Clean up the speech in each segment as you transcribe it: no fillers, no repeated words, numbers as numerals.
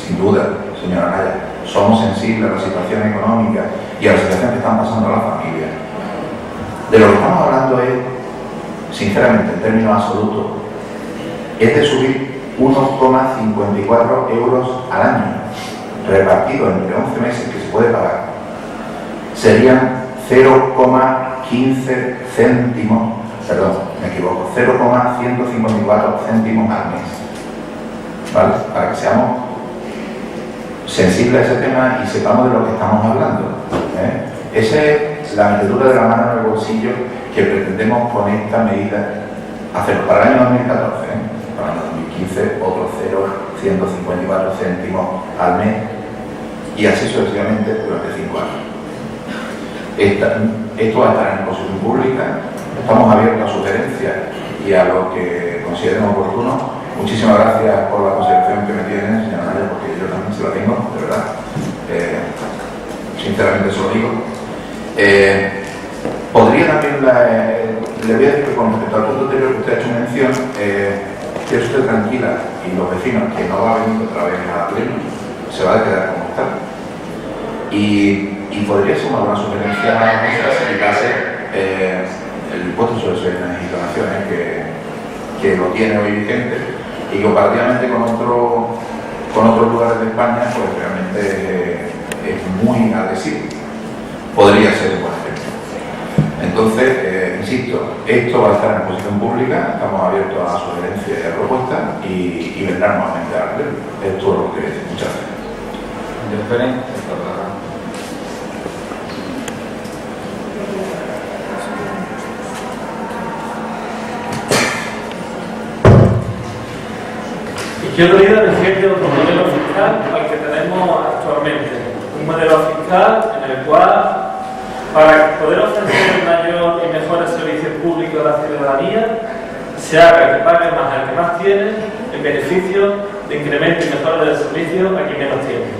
sin duda, señora Naya, somos sensibles a la situación económica y a la situación que están pasando las familias. De lo que estamos hablando es, sinceramente, en términos absolutos, es de subir 1,54 euros al año, repartido entre 11 meses que se puede pagar. Serían 0,15 céntimos, perdón, me equivoco, 0,154 céntimos al mes. ¿Vale? Para que seamos sensibles a ese tema y sepamos de lo que estamos hablando. Esa es la metedura de la mano en el bolsillo que pretendemos con esta medida hacer para el año 2014. Para el año 2015, otro 0,154 céntimos al mes y así sucesivamente durante 5 años. Esto va a estar en exposición pública. Estamos abiertos a sugerencias y a lo que consideremos oportuno. Muchísimas gracias por la consideración que me tienen, señora Naya, porque yo también se la tengo, de verdad. Sinceramente se lo digo. Podría también, le voy a decir que con respecto al punto anterior que usted ha hecho mención, que usted tranquila y los vecinos que no va a venir otra vez a pleno, se va a quedar como está. Y podría ser una buena sugerencia a la mesa si quitase el impuesto sobre sucesiones y donaciones que lo tiene hoy vigente y comparativamente con otros lugares de España, pues realmente es muy agresivo. Podría ser un buen ejemplo. Entonces, insisto, esto va a estar en exposición pública, estamos abiertos a sugerencias y a propuestas y vendrán nuevamente a pleno. Esto es todo lo que quería decir. Muchas gracias. Izquierda Unida defiende otro modelo fiscal al que tenemos actualmente. Un modelo fiscal en el cual, para poder ofrecer mayor y mejores servicios públicos a la ciudadanía, se haga que pague más al que más tiene, en beneficio de incremento y mejora del servicio a quien menos tiene.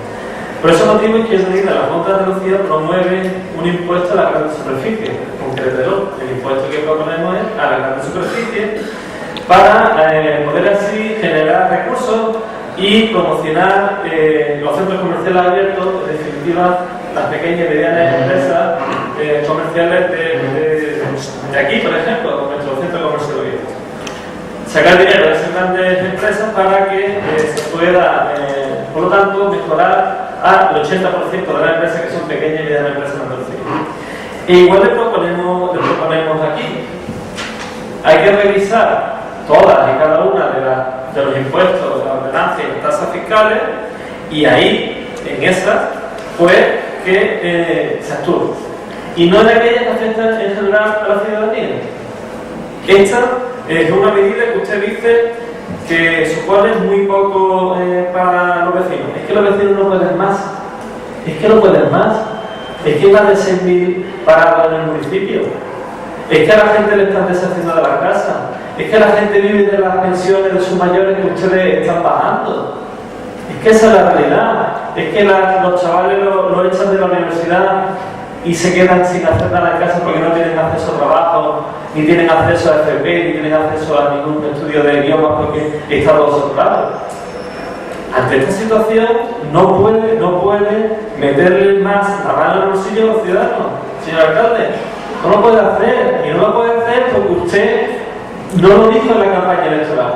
Por ese motivo, Izquierda Unida, la Junta de Andalucía promueve un impuesto a la gran superficie. Concretelo, el impuesto que proponemos es a la gran superficie, para poder así generar recursos y promocionar los centros comerciales abiertos, en definitiva, las pequeñas y medianas empresas comerciales de aquí, por ejemplo, con nuestro centro comercial abierto. Sacar dinero de esas grandes empresas para que se pueda, por lo tanto, mejorar al 80% de las empresas que son pequeñas y medianas empresas en Andalucía. E igual le proponemos aquí. Hay que revisar todas y cada una de los impuestos, de las ordenancias y las tasas fiscales, y ahí, en esas, pues que se actúe. Y no en aquellas que afectan en general a la ciudadanía. Esta es una medida que usted dice que supone muy poco para los vecinos. Es que los vecinos no pueden más. Es que no pueden más. Es que hay más de 6.000 parados en el municipio. Es que a la gente le están deshaciendo de la casa. Es que la gente vive de las pensiones de sus mayores que ustedes están pagando. Es que esa es la realidad. Es que los chavales lo echan de la universidad y se quedan sin hacer nada en casa porque no tienen acceso a trabajo, ni tienen acceso a FP, ni tienen acceso a ningún estudio de idiomas porque está todo saturado. Ante esta situación no puede meterle más la mano en el bolsillo a los ciudadanos, señor alcalde. No lo puede hacer, y no lo puede hacer porque usted no lo dijo en la campaña electoral.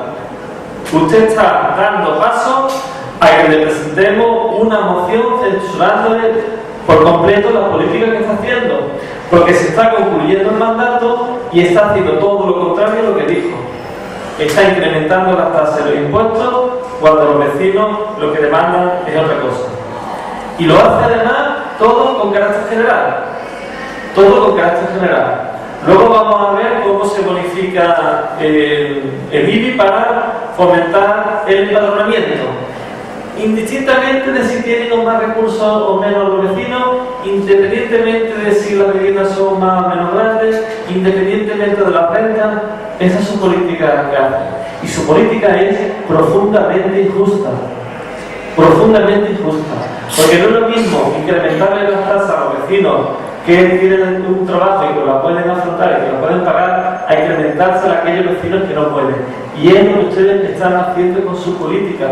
Usted está dando paso a que le presentemos una moción censurándole por completo las políticas que está haciendo, porque se está concluyendo el mandato y está haciendo todo lo contrario a lo que dijo. Está incrementando las tasas y los impuestos cuando los vecinos lo que demandan es otra cosa. Y lo hace además todo con carácter general. Todo con carácter general. Luego vamos a ver cómo se bonifica el IBI para fomentar el empadronamiento. Indistintamente de si tienen más recursos o menos los vecinos, independientemente de si las viviendas son más o menos grandes, independientemente de las rentas, esa es su política que hace. Y su política es profundamente injusta. Profundamente injusta. Porque no es lo mismo incrementarle las tasas a los vecinos que tienen un trabajo y que la pueden afrontar y que la pueden pagar, a incrementarse a aquellos vecinos que no pueden. Y es lo que ustedes están haciendo con su política,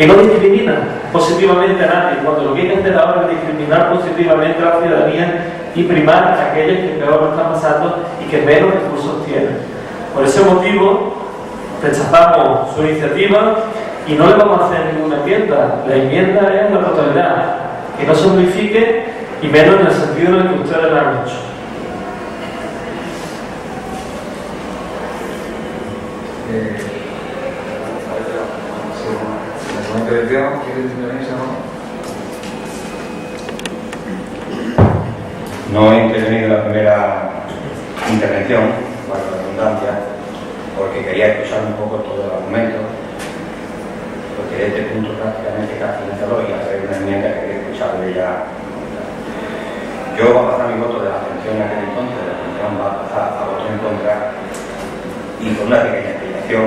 que no discrimina positivamente a nadie, cuando lo que hay que hacer ahora es discriminar positivamente a la ciudadanía y primar a aquellos que peor lo están pasando y que menos recursos tienen. Por ese motivo, rechazamos su iniciativa y no le vamos a hacer ninguna enmienda. La enmienda es la totalidad, que no se modifique y menos en el sentido en el que ustedes lo han hecho. No he intervenido en la primera intervención, para la redundancia, porque quería escuchar un poco todo el argumento, porque de este punto prácticamente casi no se lo y hacer una enmienda que quería escucharle ya. Yo voy a pasar mi voto de la abstención en aquel entonces, la abstención va a pasar a voto en contra, y con una pequeña explicación,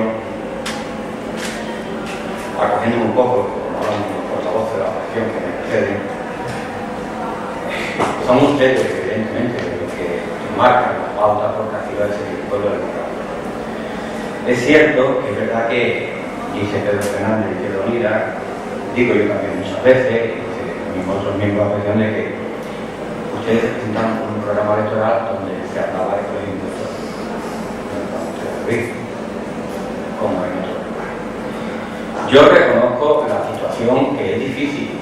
acogiéndome un poco, como hablan los portavoces de la oposición que me preceden. Son ustedes, evidentemente, los que marcan las pautas porque así lo es el pueblo democrático. Es cierto que es verdad que dice Pedro Fernández de Izquierda Unida, digo yo también muchas veces, y dice otros miembros de la oposición, de que ustedes se presentan un programa electoral donde se hablaba de los impuestos. Como en otro lugar. Yo reconozco la situación que es difícil.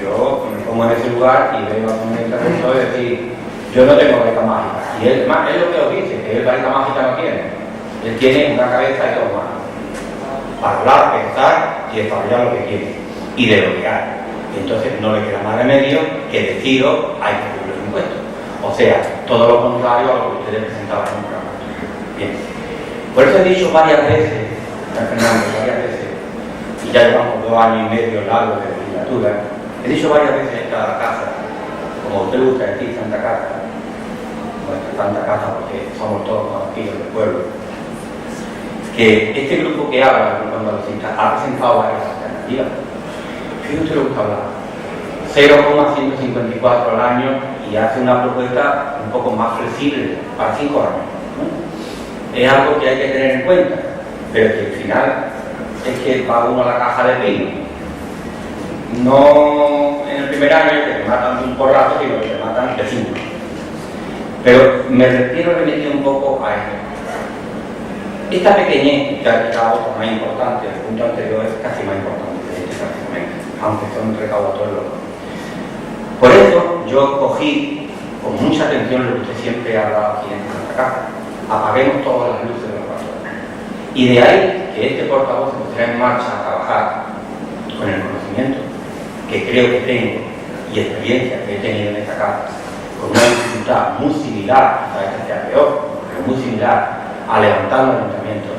Yo me pongo en ese lugar y veo a un interventor y decir, yo no tengo varita mágica. Y él es lo que os dice, que él varita mágica no tiene. Él tiene una cabeza y dos manos. Para hablar, pensar y desarrollar lo que quiere. Y de lo que hay. Y entonces no le queda más remedio que decido, hay que cubrir los impuestos. O sea, todo lo contrario a lo que ustedes presentaban en un programa. Bien. Por eso he dicho varias veces, Fernando, varias veces, y ya llevamos 2 años y medio largos de legislatura, he dicho varias veces en esta casa, como usted le gusta decir, Santa Casa, nuestra Santa Casa porque somos todos conocidos del pueblo, que este grupo que habla, el grupo andalucista, ha presentado varias alternativas. Fíjate usted lo que habla, 0,154 al año y hace una propuesta un poco más flexible para 5 años. ¿No? Es algo que hay que tener en cuenta, pero que al final es que va uno a la caja de pino. No en el primer año que te matan de un porrazo, sino que te matan de 5. Pero me refiero a remitir un poco a esto. Esta pequeñez, ya que la otra más importante, el punto anterior es casi más importante de este prácticamente, aunque son recaudatorios. Por eso yo cogí con mucha atención lo que usted siempre ha hablado aquí en esta casa. Apaguemos todas las luces de los pastores. Y de ahí que este portavoz se pusiera en marcha a trabajar con el conocimiento que creo que tengo y experiencia que he tenido en esta casa, con una dificultad muy similar, quizás esta sea peor, pero muy similar a levantar los ayuntamientos.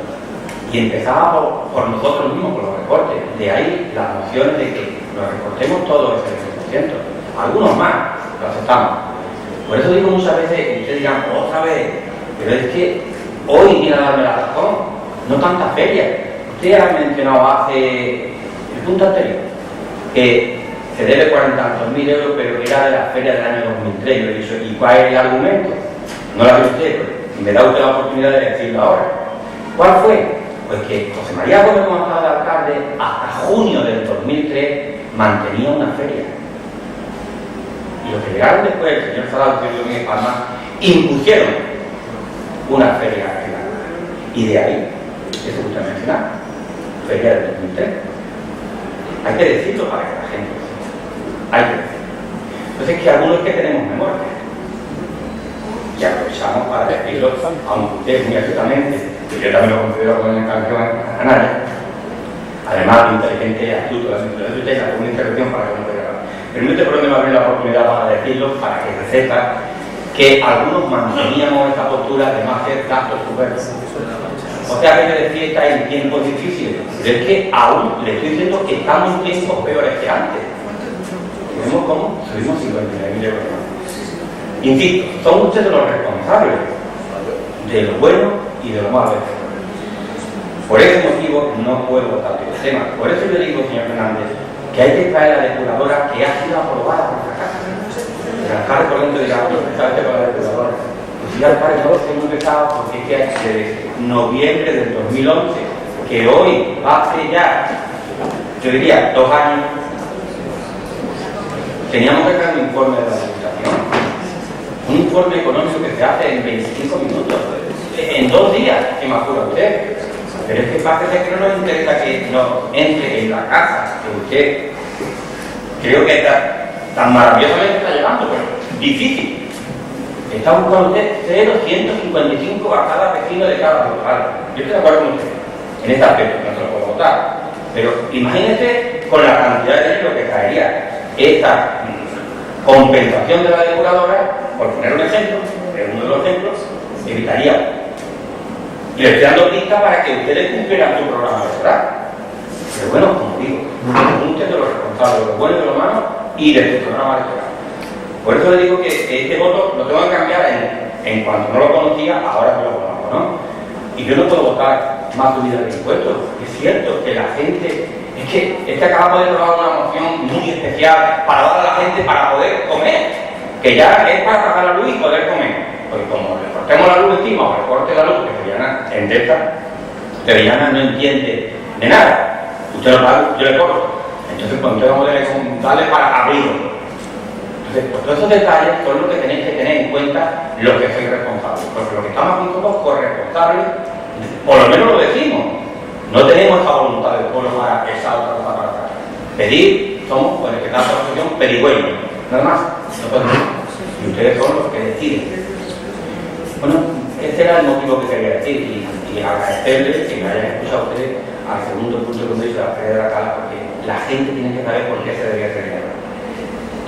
Y empezaba por nosotros mismos, por los recortes. De ahí las mociones de que nos recortemos todo ese 20%. Algunos más lo aceptamos. Por eso digo muchas veces, y ustedes dirán, otra vez, pero es que hoy viene a darme la razón, no tantas ferias. Usted ha mencionado hace el punto anterior que se debe 40.000 euros, pero que era de la feria del año 2003. Yo he dicho, ¿y cuál es el argumento? No la ve usted, me da usted la oportunidad de decirlo ahora. ¿Cuál fue? Pues que José María Gómez, como estaba de alcalde, hasta junio del 2003 mantenía una feria. Y los que llegaron después, el señor Salado y el señor Palma, impusieron una feria privada. Y de ahí, eso que usted mencionaba, feria del 2003. Hay que decirlo para que la gente lo sepa. Hay que decirlo. Entonces, que algunos que tenemos memoria. Y aprovechamos para decirlo, aunque usted muy absolutamente, que yo también lo considero como el campeón canaria, además de inteligente y astuto, de usted hace una intervención para que no pueda hablar. Permite por donde me abrir la oportunidad para decirlo, para que se sepa que algunos manteníamos esta postura de no hacer gastos superfluos. O sea, que de fiesta en tiempos difíciles. Pero es que aún le estoy diciendo que estamos en tiempos peores que antes. ¿Vemos cómo? Subimos 59.000 euros más. Insisto, son ustedes los responsables de lo bueno y de lo malo. Por ese motivo no puedo votar el tema. Por eso yo digo, señor Fernández, que hay que traer la depuradora que ha sido aprobada por la Casa. El alcalde, por dentro, dirá, otro empezarte con la depuradora. Pues sí, alcalde, no hemos empezado porque es que desde noviembre del 2011, que hoy hace ya yo diría 2 años, teníamos que crear un informe de la Diputación, un informe económico que se hace en 25 minutos, en 2 días, que me apura usted. Pero es que parece que no nos interesa que nos entre en la casa, que usted creo que está tan maravillosamente está llevando, pero difícil. Está buscando usted 0,155 a cada vecino de cada local. Yo estoy de acuerdo con usted en este aspecto, no se lo puedo votar. Pero imagínese con la cantidad de dinero que caería esta compensación de la depuradora, por poner un ejemplo, es uno de los ejemplos, evitaría. Y le estoy dando pista para que ustedes cumplieran su programa electoral. Pero bueno, como digo, usted de los responsables, de lo bueno y de lo malo, y de su programa electoral. Por eso le digo que este voto lo tengo que cambiar en cuanto no lo conocía, ahora que lo conozco, ¿no? Y yo no puedo votar más subida de impuestos. Es cierto que la gente, es que acabamos de aprobar una moción muy especial para dar a la gente para poder comer, que ya es para pagar la luz y poder comer. Porque como le cortemos la luz encima o le corte la luz, que Sevillana Sevillana no entiende de nada. Usted lo paga, yo le corto. Entonces, cuando usted vamos a darle para abrirlo. Entonces, pues, todos esos detalles son los que tenéis que tener en cuenta los que sois responsables. Porque lo que estamos aquí somos corresponsables, por lo menos lo decimos. No tenemos esa voluntad del pueblo para esa otra cosa para atrás. Pedir, somos, por el que da la asociación, pedigüeños. Nada más. No podemos. Y ustedes son los que deciden. Bueno, este era el motivo que quería decir y agradecerles que me hayan escuchado a ustedes al segundo punto que me dice la Feria de la Cala, porque la gente tiene que saber por qué se debía hacer dinero.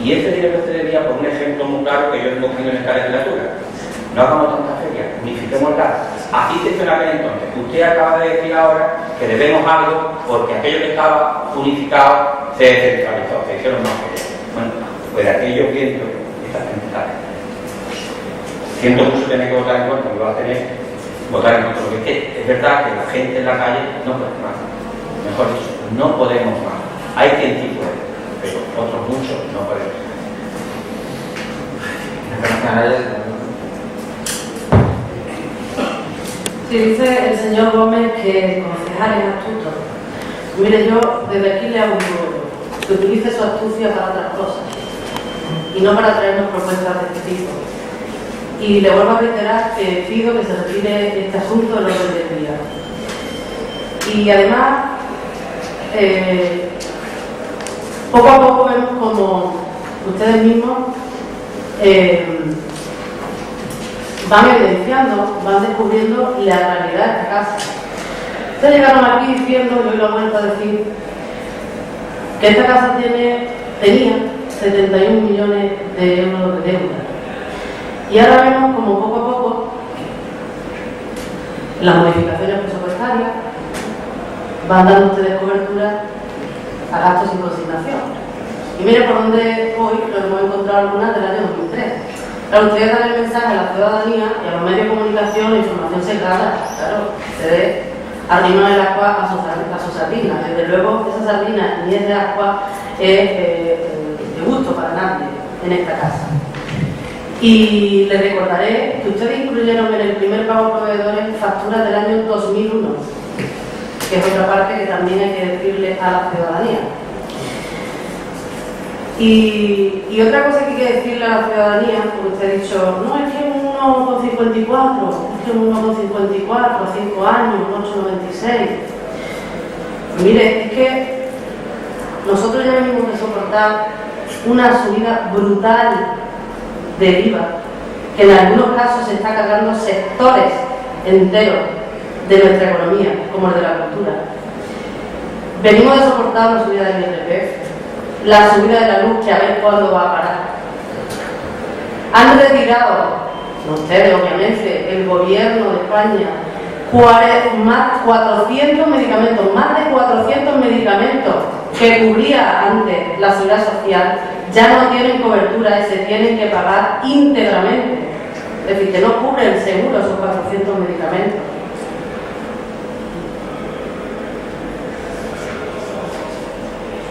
Y ese dinero se debía por un ejemplo muy claro que yo tengo tenido en esta legislatura. No hagamos tantas ferias, unifiquémoslas. Así se hizo en aquel entonces. Usted acaba de decir ahora que debemos algo porque aquello que estaba unificado se descentralizó, se hicieron más ferias. Bueno, pues de aquello pienso esta gente sabe. Siento mucho tener que votar en contra, me va a tener votar en contra, porque es verdad que la gente en la calle no puede más. Mejor dicho, no podemos más. Hay quien sí puede, pero otros muchos no podemos. Sí, dice el señor Gómez que el concejal es astuto. Mire, yo desde aquí le hago un ruego, que utilice su astucia para otras cosas y no para traernos propuestas de este tipo. Y le vuelvo a reiterar que pido que se retire este asunto del orden del día. Y además, poco a poco vemos como ustedes mismos van evidenciando, van descubriendo la realidad de esta casa. Ustedes llegaron aquí diciendo, y hoy lo he vuelto a decir, que esta casa tenía 71 millones de euros de deuda. Y ahora vemos como poco a poco las modificaciones presupuestarias van dando ustedes cobertura a gastos sin consignación. Y mire por dónde hoy nos hemos encontrado algunas del año 2003. Claro, ustedes dan el mensaje a la ciudadanía y a los medios de comunicación, la información secreta, claro, ustedes arriman el agua a sus sardinas. Desde luego, esa sardina ni es de agua, es de gusto para nadie en esta casa. Y les recordaré que ustedes incluyeron en el primer pago a proveedores facturas del año 2001, que es otra parte que también hay que decirle a la ciudadanía. Y otra cosa que hay que decirle a la ciudadanía, porque usted ha dicho, no, es que un 1,54, es que un 1,54, 5 años, un 8,96. Pues mire, es que nosotros ya venimos de soportar una subida brutal del IVA, que en algunos casos se está cargando sectores enteros de nuestra economía, como el de la cultura. Venimos de soportar la subida del IRPF, la subida de la luz, que a ver cuándo va a parar. Han retirado, no ustedes obviamente, el gobierno de España, más 400 medicamentos, más de 400 medicamentos que cubría antes la seguridad social, ya no tienen cobertura y se tienen que pagar íntegramente. Es decir, que no cubre el seguro esos 400 medicamentos.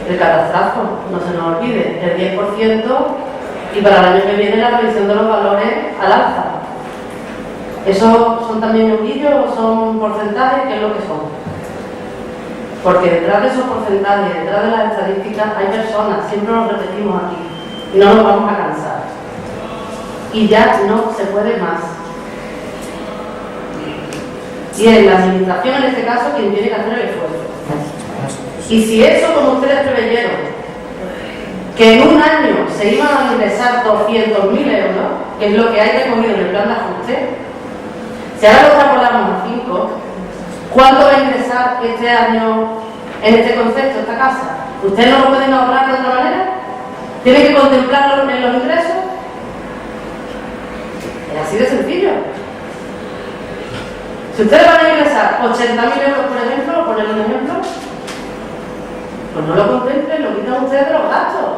El catastrazo, no se nos olvide, el 10%, y para el año que viene la revisión de los valores al alza. ¿Esos son también eurillos o son porcentajes? ¿Qué es lo que son? Porque detrás de esos porcentajes, detrás de las estadísticas, hay personas, siempre lo repetimos aquí, y no nos vamos a cansar. Y ya no se puede más. Y es la administración, en este caso, quien tiene que hacer el esfuerzo. Y si eso, como ustedes preveyeron, que en un año se iban a ingresar 200.000 euros, que es lo que hay recogido en el plan de ajuste, si ahora lo extrapolamos a 5, ¿cuánto va a ingresar este año en este concepto, esta casa? ¿Ustedes no lo pueden ahorrar de otra manera? ¿Tienen que contemplarlo en los ingresos? Es así de sencillo. Si ustedes van a ingresar 80.000 euros, por ejemplo, por poner un ejemplo, pues no lo contemplen, lo quitan ustedes de los gastos.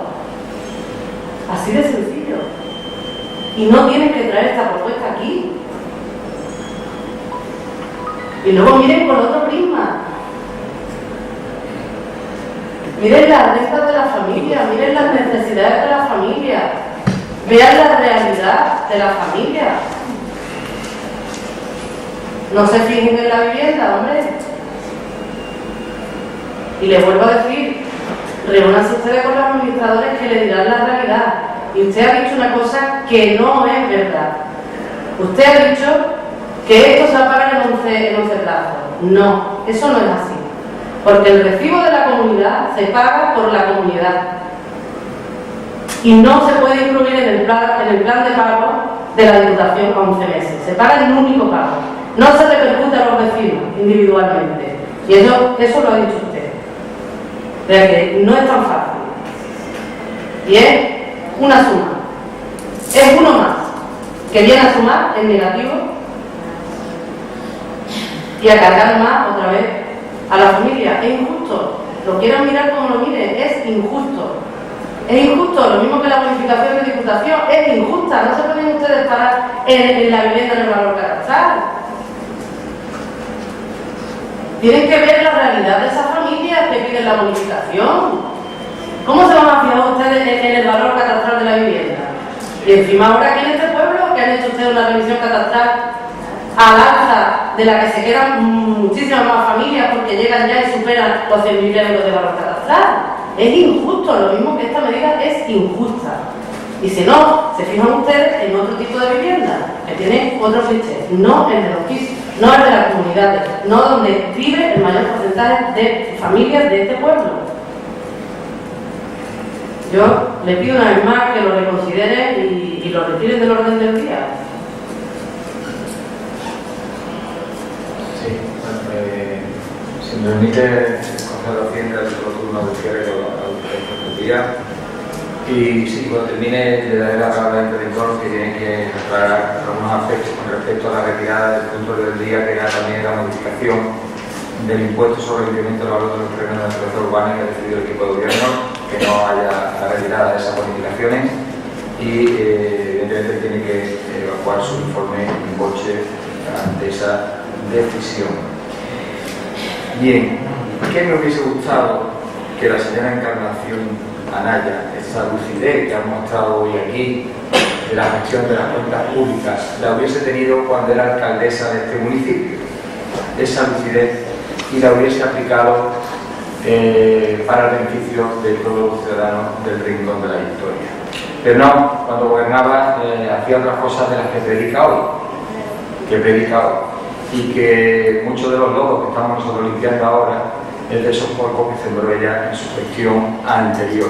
Así de sencillo. Y no tienen que traer esta propuesta aquí. Y luego miren con otro prisma. Miren las rentas de la familia, miren las necesidades de la familia, vean la realidad de la familia. No se fijen en la vivienda, hombre. Y les vuelvo a decir, reúnanse ustedes con los administradores que le dirán la realidad. Y usted ha dicho una cosa que no es verdad. Usted ha dicho que esto se va a pagar en 11 plazos. No, eso no es así. Porque el recibo de la comunidad se paga por la comunidad. Y no se puede incluir en el plan de pago de la Diputación a 11 meses. Se paga en un único pago. No se repercute a los vecinos individualmente. Y eso lo ha dicho usted. O sea que no es tan fácil. Y es una suma. Es uno más que viene a sumar en negativo y a cargar más otra vez a la familia. Es injusto. Lo quieran mirar como lo miren, es injusto. Es injusto, lo mismo que la bonificación de Diputación, es injusta. No se pueden ustedes parar en la vivienda en el valor catastral. Tienen que ver la realidad de esas familias que piden la bonificación. ¿Cómo se van a fijar ustedes en el valor catastral de la vivienda? Y encima ahora aquí en este pueblo, que han hecho ustedes una revisión catastral al alza de la que se quedan muchísimas más familias porque llegan ya y superan los 100.000 euros de valor catastral. Es injusto, lo mismo que esta medida es injusta. Y si no, se fijan ustedes en otro tipo de vivienda, que tiene otro cliché, no el de los pisos, no el de las comunidades, no donde vive el mayor porcentaje de familias de este pueblo. Yo le pido una vez más que lo reconsideren y lo retiren del orden del día. Sí, si me permite, el Consejo de Hacienda el turno de cierre del día. Y sí, cuando termine le daré la palabra al interventor que tiene que aclarar algunos aspectos con respecto a la retirada del punto del día, que era también la modificación del impuesto sobre el incremento del valor de los terrenos de la ciudad urbana que ha decidido el equipo de gobierno, que no haya la retirada de esas modificaciones y evidentemente tiene que evacuar su informe en coche ante esa decisión. Bien, ¿qué me hubiese gustado que la señora Encarnación Anaya, esa lucidez que ha mostrado hoy aquí de la gestión de las cuentas públicas, la hubiese tenido cuando era alcaldesa de este municipio? Esa lucidez, y la hubiese aplicado para el beneficio de todos los ciudadanos del rincón de la historia. Pero no, cuando gobernaba hacía otras cosas de las que predica hoy, y que muchos de los logros que estamos nosotros limpiando ahora es de esos polvos que sembró ella en su gestión anterior.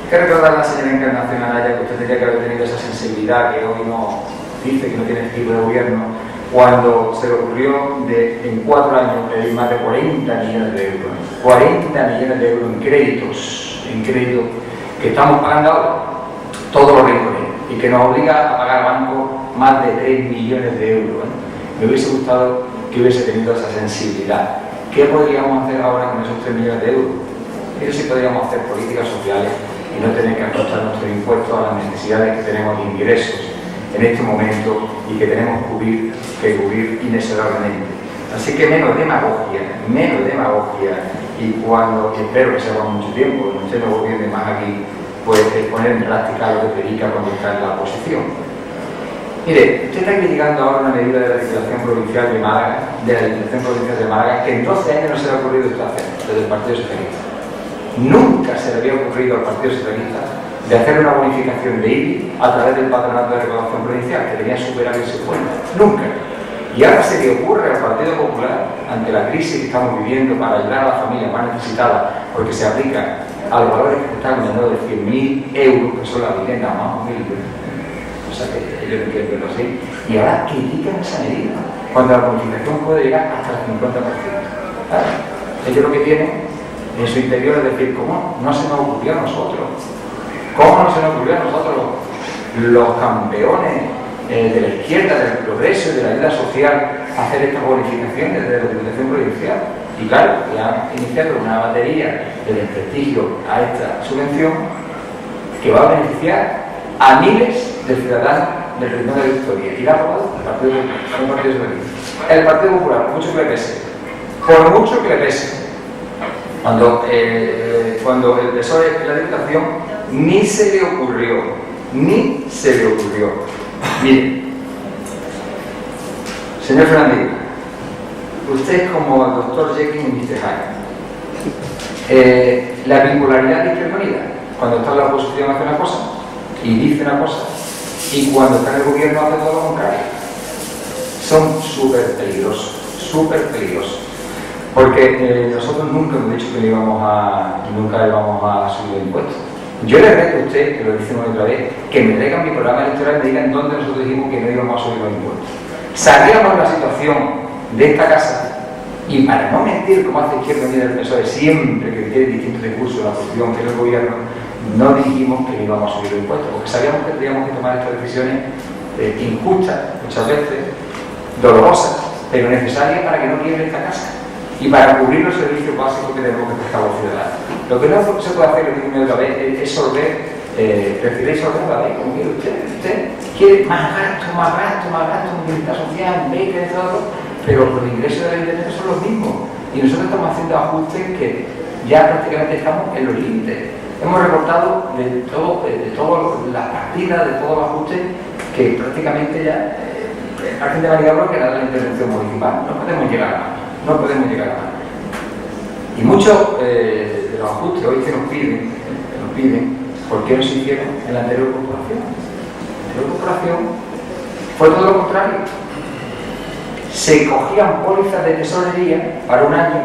Hay que recordar a la señora Encarnación Anaya que usted tendría que haber tenido esa sensibilidad que hoy no dice que no tiene equipo de gobierno, cuando se le ocurrió en 4 años pedir más de 40 millones de euros. 40 millones de euros en créditos que estamos pagando ahora, todos los rincones, y que nos obliga a pagar al banco más de 3 millones de euros. Me hubiese gustado que hubiese tenido esa sensibilidad. ¿Qué podríamos hacer ahora con esos 3 millones de euros? Eso sí podríamos hacer políticas sociales y no tener que ajustar nuestros impuestos a las necesidades que tenemos de ingresos en este momento y que tenemos que cubrir inexorablemente. Así que menos demagogia, y cuando, espero que sea por mucho tiempo, que usted no gobierne más aquí, pues poner en práctica lo que predica cuando está en la oposición. Mire, usted está criticando ahora una medida de la Diputación Provincial de Málaga, que en 12 años no se le ha ocurrido esto hacer, desde el Partido Socialista. Nunca se le había ocurrido al Partido Socialista de hacer una bonificación de IBI a través del Patronato de Recaudación Provincial, que tenía superávit en su cuenta. Nunca. Y ahora se le ocurre al Partido Popular, ante la crisis que estamos viviendo, para ayudar a las familias más necesitadas, porque se aplica a los valores que están menor de 100.000 euros, que son las viviendas más humildes. O sea que ellos no quieren verlo así. Y ahora critican esa medida, cuando la bonificación puede llegar hasta el 50%. ¿Claro? Ellos lo que tienen en su interior es decir, ¿cómo no se nos ocurrió a nosotros? ¿Cómo no se nos ocurrió a nosotros los campeones de la izquierda, del progreso y de la ayuda social, hacer estas bonificaciones de la Diputación Provincial? Y claro, ya han iniciado una batería de desprestigio a esta subvención que va a beneficiar a miles de ciudadanos del Rincón de la Victoria. Y la ha aprobado el Partido Socialista. El Partido Popular, por mucho que le pese. Por mucho que le pese. Cuando el PSOE en la Diputación ni se le ocurrió. Mire, señor Fernández, usted es como el doctor Jekyll y Mr. Hyde. La bipolaridad es preferida. Cuando está en la oposición hace una cosa y dice una cosa, y cuando está en el gobierno hace todo lo contrario. Son súper peligrosos. Porque nosotros nunca hemos dicho que nunca le vamos a subir el impuesto. Yo le reto a usted, que lo decimos otra vez, que me traigan mi programa electoral y me digan dónde nosotros dijimos que no íbamos a subir los impuestos. Sabíamos la situación de esta casa, y para no mentir como hace Izquierda Unida del PSOE siempre que tiene distintos recursos de la oposición que el gobierno, no dijimos que no íbamos a subir los impuestos, porque sabíamos que teníamos que tomar estas decisiones injustas, muchas veces, dolorosas, pero necesarias para que no quiebre esta casa y para cubrir los servicios básicos que tenemos que prestar a los ciudadanos. Lo que no se puede hacer, lo que otra vez, es prefiere sorber la ley, como quiere usted. Usted quiere más gasto, movilidad social, becas y todo, pero los ingresos de la Internet son los mismos. Y nosotros estamos haciendo ajustes que ya prácticamente estamos en los límites. Hemos recortado de todas las partidas, de todos los ajustes, que prácticamente ya margen de maniobra que era la intervención municipal. No podemos llegar a más. Y muchos de los ajustes hoy que nos piden, ¿por qué no se hicieron en la anterior corporación? La anterior corporación fue todo lo contrario. Se cogían pólizas de tesorería para un año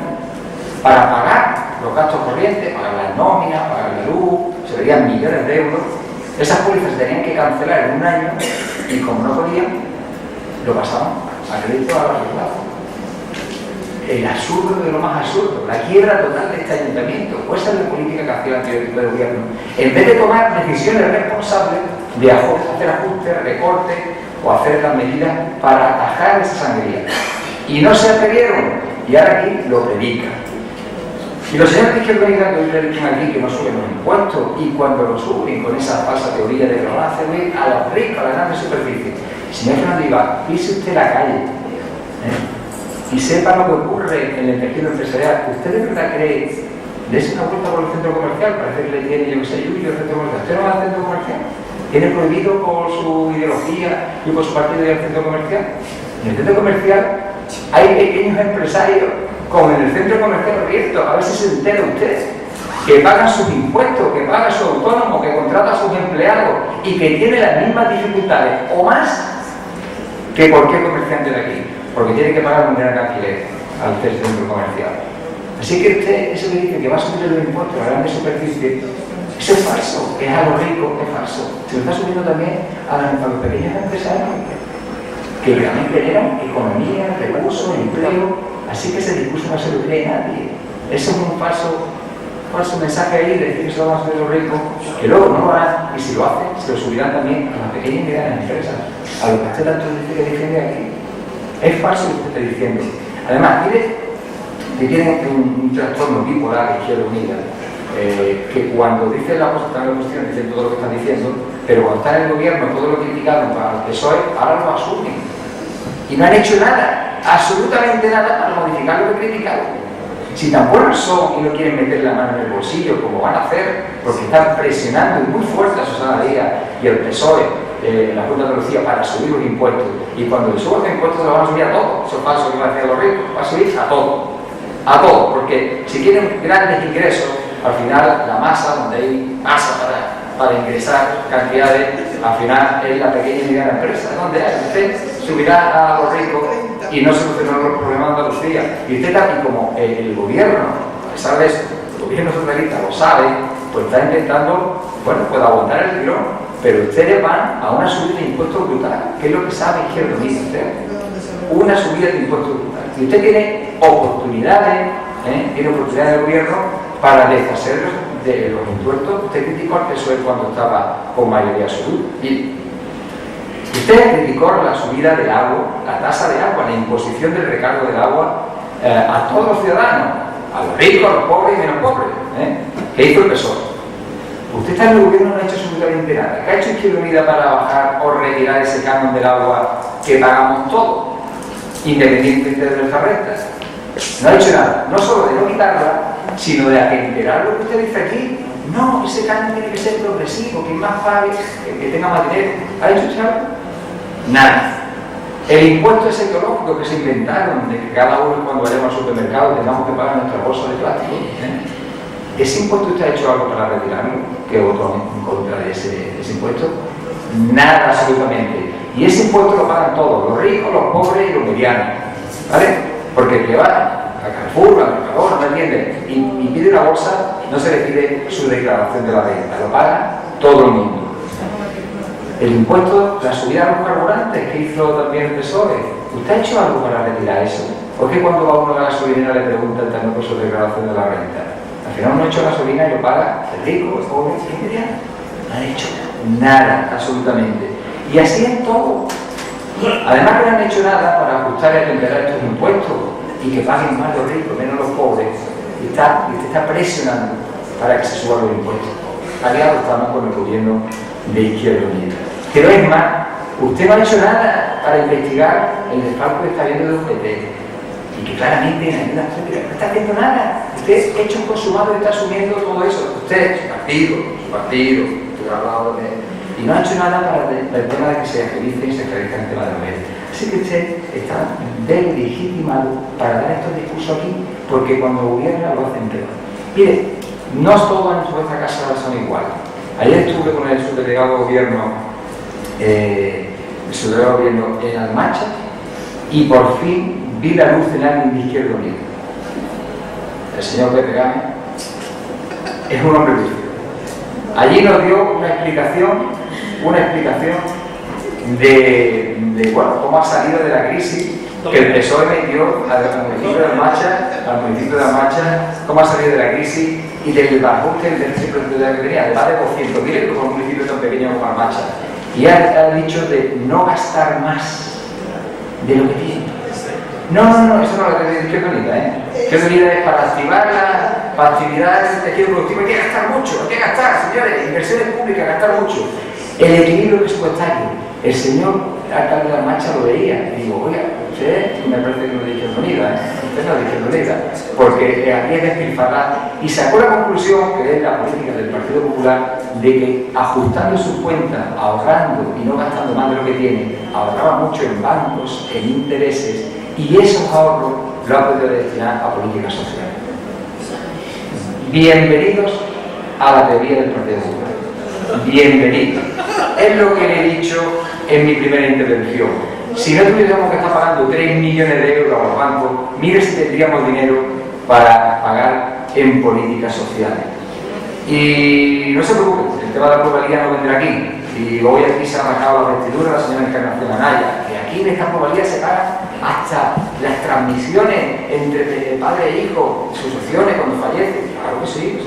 para pagar los gastos corrientes, pagar las nóminas, pagar la luz, se verían millones de euros. Esas pólizas se tenían que cancelar en un año y como no podían, lo pasaban a crédito a largo plazo. El absurdo de lo más absurdo, la quiebra total de este ayuntamiento. Pues esa es la política que hacía el anterior equipo de gobierno. En vez de tomar decisiones responsables de hacer ajustes, recortes o hacer las medidas para atajar esa sangría. Y no se atrevieron. Y ahora aquí lo predican. Y los señores de Izquierda Unida que hoy predican aquí que no suben los impuestos, y cuando lo suben con esa falsa teoría de que lo van a hacer a los ricos, a la grande superficie. Señor Fernández, pise usted la calle. Y sepa lo que ocurre en el tejido empresarial. ¿Usted de verdad cree? Dese una vuelta por el centro comercial, parece que le tiene, yo que sé, el centro comercial. ¿Usted no va al centro comercial? ¿Tiene prohibido por su ideología y por su partido ir al centro comercial? En el centro comercial hay pequeños empresarios, como en el centro comercial abierto, a ver si se entera usted, que pagan sus impuestos, que paga su autónomo, que contrata a sus empleados y que tiene las mismas dificultades o más que cualquier comerciante de aquí. Porque tiene que pagar un gran alquiler al centro comercial. Así que usted, eso que dice que va a subir los impuestos a la grande superficie, eso es falso, es a lo rico, es falso. Se lo está subiendo también a los pequeños empresarios que realmente generan economía, recursos, empleo. Así que ese discurso no se lo cree nadie. Eso es un falso mensaje ahí de decir que se lo van a subir los ricos, que luego no lo harán, y si lo hacen, se lo subirán también a las pequeñas y medianas empresas, a lo que usted tanto dice que defiende aquí. Es falso lo que usted está diciendo. Además, tiene un trastorno bipolar de Izquierda Unida, que cuando dicen la oposición dicen todo lo que están diciendo, pero cuando están en el gobierno, todo lo criticaron para el PSOE, ahora lo asumen. Y no han hecho nada, absolutamente nada, para modificar lo que criticaron. Si tan buenos son y no quieren meter la mano en el bolsillo, como van a hacer, porque están presionando muy fuerte a Susana Díaz y al PSOE la Junta de Andalucía para subir los impuestos, y cuando le suban los impuestos se lo van a subir a todos. Eso es falso que va a decir los ricos, va a subir a todo, porque si quieren grandes ingresos, al final la masa, donde hay masa para ingresar cantidades, al final es la pequeña y mediana empresa, donde usted subirá a los ricos y no solucionará los problemas de Andalucía. Y usted también, como el gobierno, a pesar de eso, el gobierno socialista lo sabe, pues está intentando, bueno, pues aguantar el tirón, pero ustedes van a una subida de impuestos brutal, que es lo que sabe Izquierda Unida usted. Una subida de impuestos brutal. Y usted tiene oportunidades, del gobierno para deshacer de los impuestos. Usted criticó al PSOE cuando estaba con mayoría absoluta. Y usted criticó la subida del agua, la tasa de agua, la imposición del recargo del agua a todos los ciudadanos, a los ricos, a los pobres y menos pobres. ¿Qué hizo el PSOE? Usted está en el gobierno, no ha hecho absolutamente nada. ¿Qué ha hecho Izquierda Unida para bajar o retirar ese canon del agua que pagamos todos, independientemente de nuestras rentas? No ha hecho nada, no solo de no quitarla, sino de atemperar lo que usted dice aquí. No, ese canon tiene que ser progresivo, que más pague, que tenga más dinero. ¿Ha hecho usted algo? Nada. El impuesto ese ecológico que se inventaron, de que cada uno cuando vayamos al supermercado tengamos que pagar nuestra bolsa de plástico, ¿ese impuesto usted ha hecho algo para retirarlo? ¿Que votó en contra de ese impuesto? Nada, absolutamente. Y ese impuesto lo pagan todos, los ricos, los pobres y los medianos, ¿vale? Porque el que va a Carrefour, al Mercadona, no entiende, y pide una bolsa, no se le pide su declaración de la renta, lo paga todo el mundo. El impuesto, la subida a los carburantes que hizo también el PSOE, ¿usted ha hecho algo para retirar eso? ¿Por qué cuando va uno a la gasolina le preguntan también por su declaración de la renta? Al final uno ha hecho gasolina y lo paga el rico, el pobre, el mediano. No han hecho nada, absolutamente. Y así es todo. Además que no han hecho nada para ajustar y atemperar estos impuestos y que paguen más los ricos, menos los pobres. Y usted está presionando para que se suban los impuestos. Aliados estamos con el gobierno de Izquierda Unida. Pero es más, usted no ha hecho nada para investigar el desfalco que está habiendo de UGT y que claramente en ayuda no está haciendo nada. Usted hecho un consumado y está asumiendo todo eso. Usted, su partido, usted ha hablado de... Y no ha hecho nada para el tema de que se agilice y se esclarezca el tema de la vez. Así que usted está deslegitimado para dar estos discursos aquí, porque cuando gobierna lo hacen peor. Mire, no todos en nuestra casa son iguales. Ayer estuve con el subdelegado de gobierno, en Almacha, y por fin vi la luz en alguien de Izquierda Unida. El señor Pepe Gámez es un hombre lúcido. Allí nos dio una explicación de cómo ha salido de la crisis que el PSOE metió al municipio de Almacha, cómo ha salido de la crisis y del ajuste del déficit que tenía, de más de 200.000 euros con un municipio tan pequeño como Almacha. Y ha dicho de no gastar más de lo que tiene. No, eso no lo que Izquierda Unida, Izquierda Unida es para activar la actividad del tejido productivo. Hay que gastar mucho, hay que gastar, señores, inversiones públicas, gastar mucho. El equilibrio presupuestario. El señor alcalde de La Mancha lo veía y digo, oiga, usted me parece que no es de Izquierda Unida, usted no es de Izquierda Unida, porque aquí es despilfarrar. Y sacó la conclusión, que es la política del Partido Popular, de que ajustando sus cuentas, ahorrando y no gastando más de lo que tiene, ahorraba mucho en bancos, en intereses, y esos ahorros lo ha podido destinar a políticas sociales. Bienvenidos a la teoría del Partido Popular. Bienvenidos. Es lo que le he dicho en mi primera intervención. Si no tuviéramos que estar pagando 3 millones de euros a los bancos, mire si tendríamos dinero para pagar en políticas sociales. Y no se preocupen, el tema de la pluralidad no vendrá aquí. Y hoy aquí se ha marcado la vestidura de la señora Encarnación Anaya, que aquí en esta pluralidad se pagan hasta las transmisiones entre padre e hijo, sucesiones cuando fallecen. Claro que sí,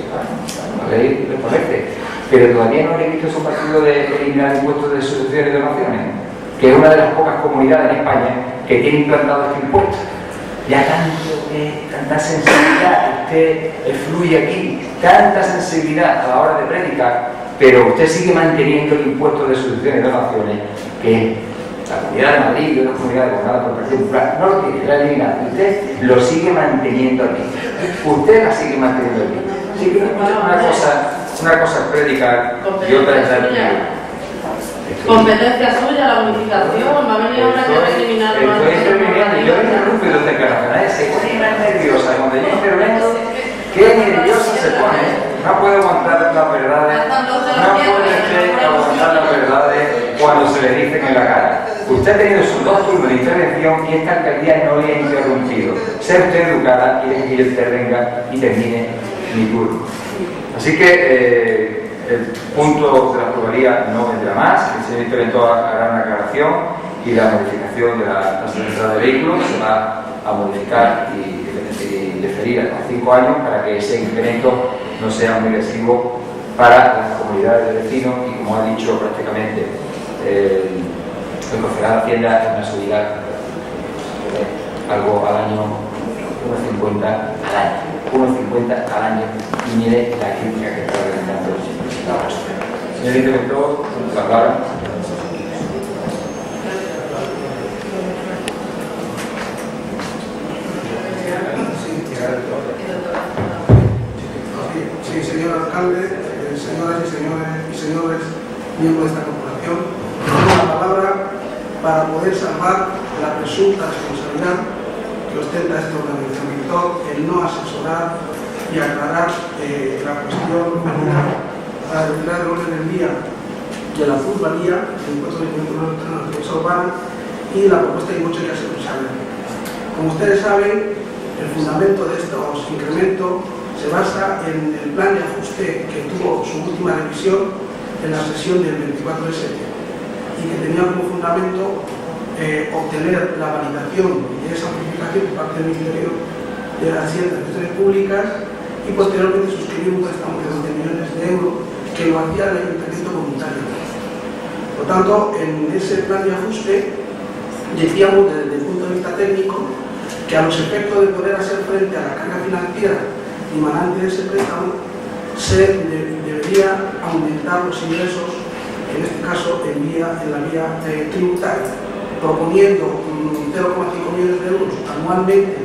la ley les parece. Pero todavía no he visto su partido de eliminar impuestos de sucesiones y donaciones, que es una de las pocas comunidades en España que tiene implantado este impuesto. Ya tanta sensibilidad, usted fluye aquí, tanta sensibilidad a la hora de predicar, pero usted sigue manteniendo el impuesto de sucesiones y donaciones, que la Comunidad de Madrid y otras comunidades gobernadas por el Partido Popular no lo tiene, lo ha eliminado. Usted lo sigue manteniendo aquí. Usted la sigue manteniendo aquí. Así que una cosa es predicar y otra es dar Competencia suya, la bonificación, va a venir ahora que recriminar. Estoy interviniendo, yo he interrumpido los declaraciones, se pone nerviosa cuando yo intervengo, qué nerviosa se pone, no puede aguantar las verdades, no puede aguantar las verdades cuando se le dicen en la cara. Usted ha tenido sus 2 turnos de intervención y esta alcaldía no le ha interrumpido. Sea usted educada y deje que yo intervenga y termine mi turno. Así que el punto de la pluralidad no vendrá más, el señor interventor hará una aclaración y la modificación de la tasa de entrada de vehículos se va a modificar y deferir a 5 años para que ese incremento no sea muy lesivo para las comunidades de vecinos y, como ha dicho prácticamente el concejal de Hacienda, es una subida algo al año, 1,50 al año. 1,50 al año, y mire la crítica que está realizando la hostia. Señor interventor, la palabra. Sí, señor alcalde, señoras y señores miembros de esta corporación, tomo la palabra para poder salvar la presunta responsabilidad que ostenta este organización el no asesorar y aclarar la cuestión para retirar el orden del día de la plusvalía, el impuesto de la defensa urbana y la propuesta de mucho que se resuelve. Como ustedes saben, el fundamento de estos incrementos se basa en el plan de ajuste que tuvo su última revisión en la sesión del 24 de septiembre y que tenía como fundamento obtener la validación de esa modificación por parte del Ministerio de Hacienda y Administraciones Públicas y posteriormente suscribir un préstamo de 12 millones de euros que lo hacía el Ayuntamiento voluntario. Por tanto, en ese plan de ajuste decíamos desde el punto de vista técnico que a los efectos de poder hacer frente a la carga financiera emanante de ese préstamo se debería aumentar los ingresos, en este caso en la vía tributaria, proponiendo 0,5 millones de euros anualmente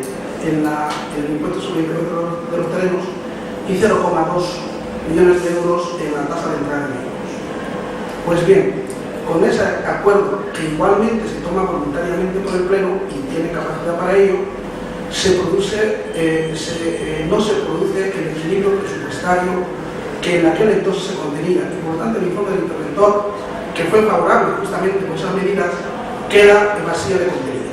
en el impuesto sobre el incremento de los terrenos y 0,2 millones de euros en la tasa de entrada de vehículos. Pues bien, con ese acuerdo, que igualmente se toma voluntariamente por el Pleno y tiene capacidad para ello, no se produce el equilibrio presupuestario que en aquel entonces se contenía. Y por lo tanto, el informe del interventor, que fue favorable justamente con esas medidas, queda vacío de contenido.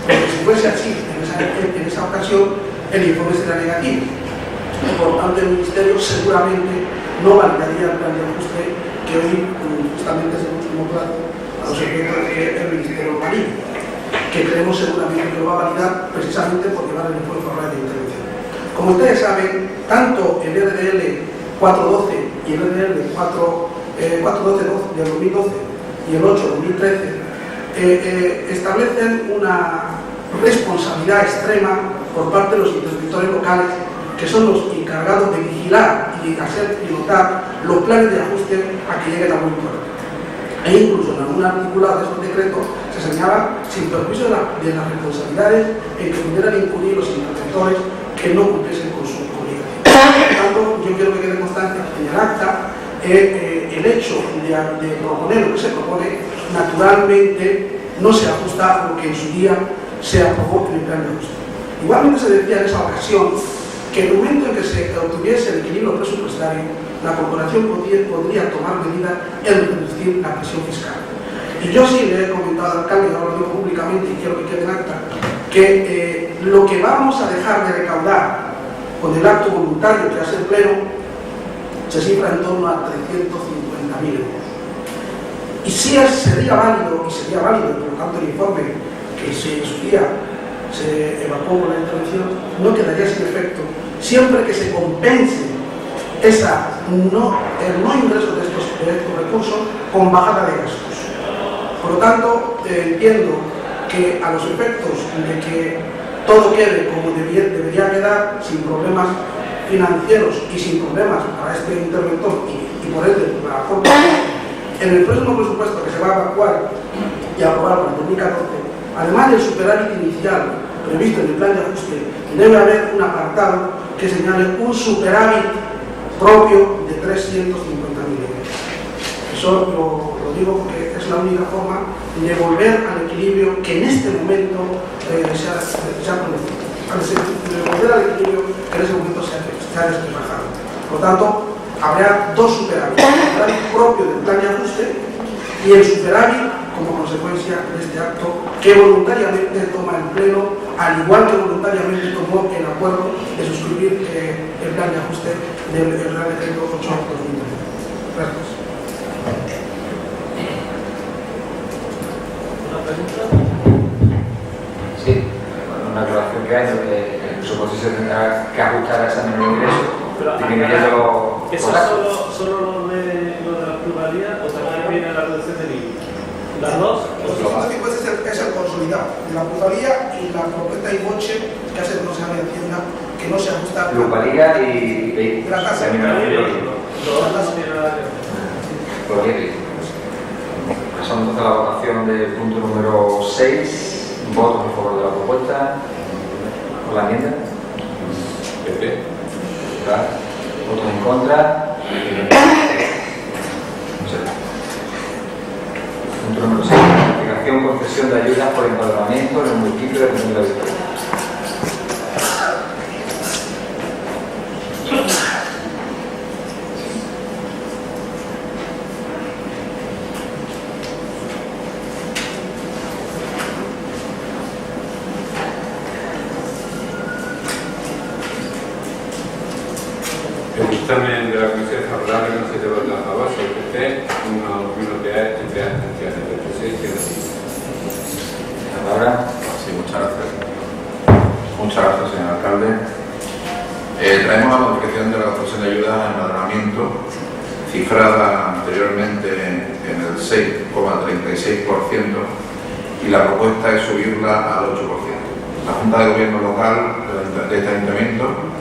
Porque si fuese así, en esa ocasión, el informe sería negativo. Y por tanto, el Ministerio seguramente no validaría el plan de ajuste que hoy justamente es el último plazo a los efectos de que el Ministerio valide, que creemos seguramente que lo va a validar precisamente porque va a el informe favorable de intervención. Como ustedes saben, tanto el RDL 412 y el RDL 412 del 2012 y el 8 del 2013 establecen una responsabilidad extrema por parte de los interventores locales, que son los encargados de vigilar y hacer pilotar los planes de ajuste a que lleguen a buen puerto. E incluso en algún articulado de estos decretos se señala, sin perjuicio de las responsabilidades en que pudieran incurrir los interventores que no cumpliesen con sus obligaciones. Por tanto, yo quiero que quede constancia en el acta el hecho de proponer lo que se propone, naturalmente no se ajusta a lo que en su día se aprobó en el plan de ajuste. Igualmente se decía en esa ocasión que en el momento en que se obtuviese el equilibrio presupuestario, la corporación podría tomar medidas en reducir la presión fiscal. Y yo sí le he comentado al alcalde, ahora lo digo públicamente y quiero que quede en acta, que lo que vamos a dejar de recaudar con el acto voluntario que hace el Pleno se cifra en torno a 350.000 euros. Y si sería válido, por lo tanto el informe que en su día se evacuó por la intervención, no quedaría sin efecto, siempre que se compense el no ingreso de estos recursos con bajada de gastos. Por lo tanto, entiendo que a los efectos de que todo quede como debería quedar, sin problemas financieros y sin problemas para este interventor y por ende para la corporación, en el próximo presupuesto que se va a evacuar y aprobar para el 2014, además del superávit inicial previsto en el plan de ajuste, debe haber un apartado que señale un superávit propio de 350.000 euros. Eso lo digo porque es la única forma de volver al equilibrio que en este momento se ha producido. De volver al equilibrio que en ese momento se ha desbajado. Por tanto, habrá dos superávit: el superávit propio del plan de ajuste y el superávit como consecuencia de este acto que voluntariamente toma el Pleno, al igual que voluntariamente tomó el acuerdo de suscribir el plan de ajuste del Real Decreto 8/2020. Gracias. ¿Una pregunta? Sí, una aclaración que hay, que el presupuesto se tendrá que ajustar a ese menor ingreso, disminuyendo ¿Eso los gastos. es solo lo de la pluralidad o también viene la reducción del IVA? ¿Las dos? Los 250 es el consolidado de la plusvalía y la propuesta IVOCHE que hace el Consejo de Hacienda que no se ajusta Plusvalía y la tasa. Los dos no tienen nada que ver. Pasamos entonces a la votación del punto número 6. Votos a favor de la propuesta. ¿Con la enmienda? PP. ¿Votos en contra? Punto número 6. Planificación, concesión de ayudas por empadronamiento en el municipio de Reunión de la Victoria. El dictamen de la Comisión es favorable, no se lleva a favor, soy PP, uno que es PP abstenciones, del 6 que Ahora, Sí, muchas gracias. Muchas gracias, señor alcalde. Traemos la modificación de la concesión de ayudas al empadronamiento, cifrada anteriormente en el 6,36%, y la propuesta es subirla al 8%. La Junta de Gobierno Local de este Ayuntamiento,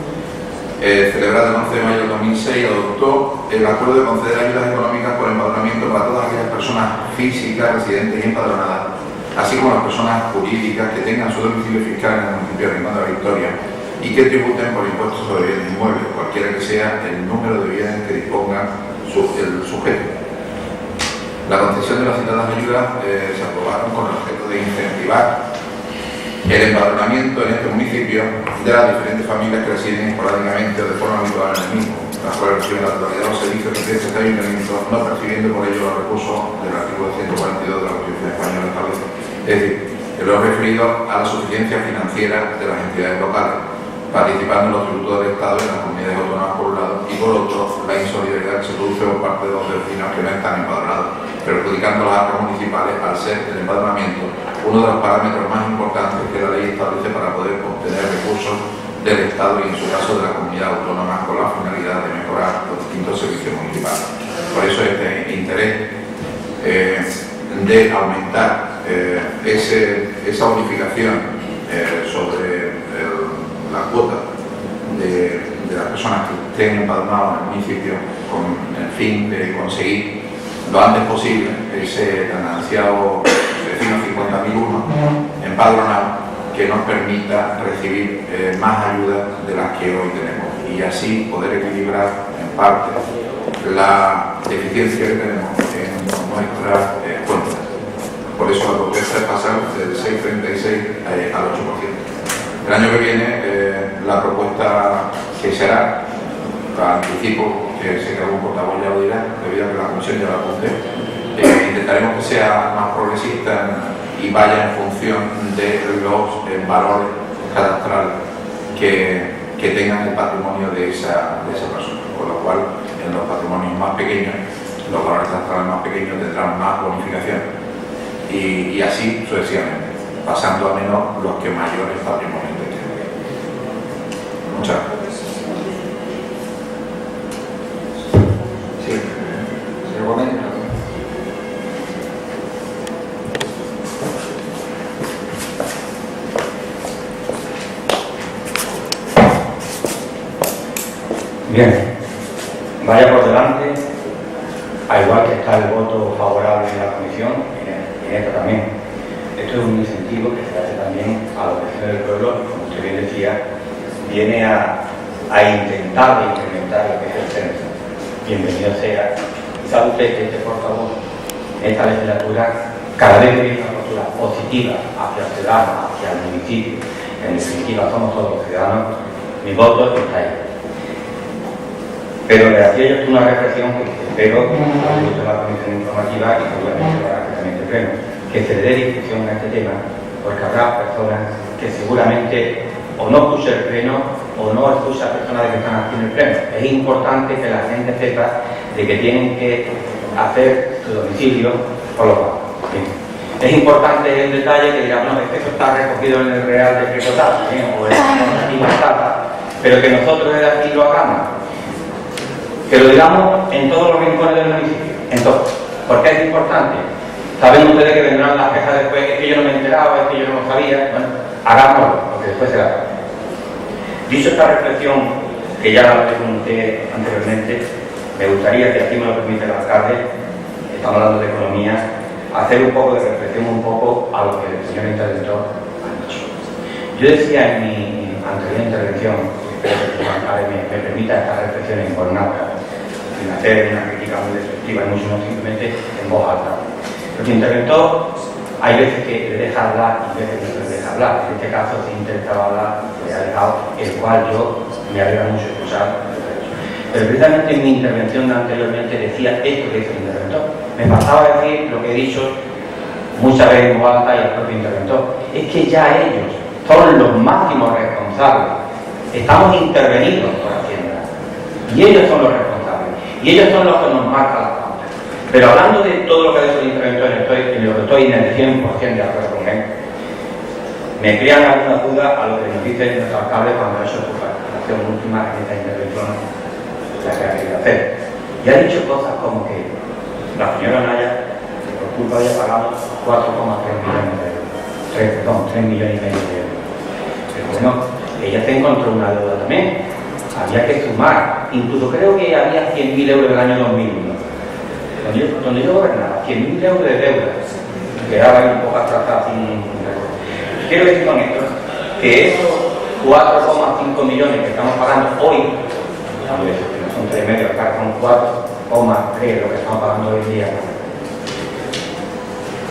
celebrada el 11 de mayo del 2006, adoptó el acuerdo de conceder ayudas económicas por empadronamiento para todas aquellas personas físicas, residentes y empadronadas, así como las personas jurídicas que tengan su domicilio fiscal en el municipio de Rincón de la Victoria y que tributen por impuestos sobre bienes inmuebles, cualquiera que sea el número de bienes que disponga el sujeto. La concesión de las citadas ayudas se aprobaron con el objeto de incentivar el empadronamiento en este municipio de las diferentes familias que residen esporádicamente o de forma habitual en el mismo, las cuales reciben la totalidad de los servicios que ofrece este ayuntamiento, no percibiendo por ello los recursos del artículo 142 de la Constitución española establece. Es decir, en lo referido a la suficiencia financiera de las entidades locales, participando en los tributos del Estado y en las comunidades autónomas por un lado, y por otro, la insolidaridad que se produce por parte de los vecinos que no están empadronados, perjudicando las arcas municipales al ser el empadronamiento uno de los parámetros más importantes que la ley establece para poder obtener recursos del Estado y en su caso de la comunidad autónoma con la finalidad de mejorar los distintos servicios municipales. Por eso este interés de aumentar esa bonificación sobre la cuota de las personas que estén empadronadas en el municipio con el fin de conseguir lo antes posible ese tan ansiado vecino 50.001 empadronado que nos permita recibir más ayudas de las que hoy tenemos y así poder equilibrar en parte la deficiencia que tenemos en nuestras cuentas. Por eso la propuesta es pasar del 6,36 al 8%. El año que viene la propuesta que será, anticipo que sé que algún portavoz ya lo dirá, debido a que la comisión ya la apunté, intentaremos que sea más progresista y vaya en función de los valores cadastrales que tengan el patrimonio de esa persona, con lo cual en los patrimonios más pequeños, los valores cadastrales más pequeños tendrán más bonificación y así sucesivamente, pasando a menos los que mayores patrimonios tengan. Muchas gracias. sí. Señor Gómez. Bien, vaya por delante, al igual que está el voto favorable en la comisión, en esta también. Esto es un incentivo que se hace también a los vecinos del pueblo, y como usted bien decía, viene a intentar incrementar lo que es el censo. Bienvenido sea. ¿Sabe usted que por favor en esta legislatura, cada vez que hay una postura positiva hacia el ciudadano, hacia el municipio, en definitiva somos todos los ciudadanos, mi voto está ahí. Pero le hacía yo una reflexión que espero que la comisión informativa y seguramente lo hará también el pleno, que se le dé discusión a este tema, porque habrá personas que seguramente o no escuchen el pleno o no escuchan a personas que están haciendo el pleno. Es importante que la gente sepa de que tienen que hacer su domicilio por los bancos. Es importante el detalle que dirá, bueno, esto está recogido en el Real Decreto tal, o en la normativa tal, pero que nosotros desde aquí lo hagamos, que lo digamos en todos los rincones del municipio. Entonces, ¿por qué es importante? Saben ustedes que vendrán las quejas después, es que yo no me he enterado, es que yo no lo sabía. Bueno, hagámoslo, porque después será. Dicho esta reflexión, que ya la pregunté anteriormente, me gustaría, si así me lo permite el alcalde, estamos hablando de economía, hacer un poco de reflexión a lo que el señor interventor ha dicho. Yo decía en mi anterior intervención, espero que el alcalde me permita esta reflexión en voz alta, sin hacer una crítica muy destructiva y mucho no simplemente en voz alta. Porque el interventor hay veces que le deja hablar y veces que no le deja hablar. En este caso, si intentaba hablar, le ha dejado, el cual yo me alegra mucho escuchar. Pero precisamente en mi intervención anteriormente decía esto que dice el interventor. Me pasaba a decir lo que he dicho muchas veces en voz alta y el propio interventor. Es que ya ellos son los máximos responsables. Estamos intervenidos por Hacienda. Y ellos son los responsables. Y ellos son los que nos marcan las pautas. Pero hablando de todo lo que ha dicho el interventor, estoy en el 100% de acuerdo con él. Me crean alguna duda a lo que nos dice nuestro alcalde cuando ha hecho su participación última en esta intervención, la que ha querido hacer. Y ha dicho cosas como que la señora Naya, que por culpa de ella pagamos 4,3 millones de euros. 3 millones y medio de euros. Pero bueno, ella se encontró una deuda también. Había que sumar. Incluso creo que había 100.000 euros del año 2001. Donde yo gobernaba, 100.000 euros de deuda, quedaba ahí un poco atrasado sin. Quiero decir con esto que esos 4,5 millones que estamos pagando hoy, no son 3,5, acá son 4,3 lo que estamos pagando hoy en día.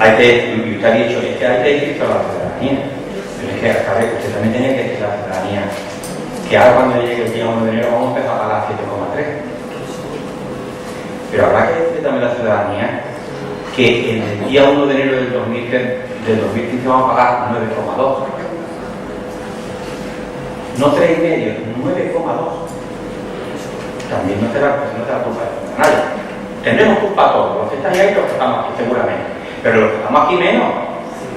Hay que, y usted ha dicho, es que hay que decirlo a la ciudadanía, pero es que acá usted también tiene que decir a la ciudadanía que ahora cuando llegue el día 1 de enero vamos a empezar a pagar 7,3. Pero habrá que decir también a la ciudadanía que en el día 1 de enero del 2015 vamos a pagar 9,2. No 3,5, 9,2. También no será culpa de nadie. Tendremos culpa todos, los que están ahí y los que estamos aquí seguramente. Pero los que estamos aquí menos.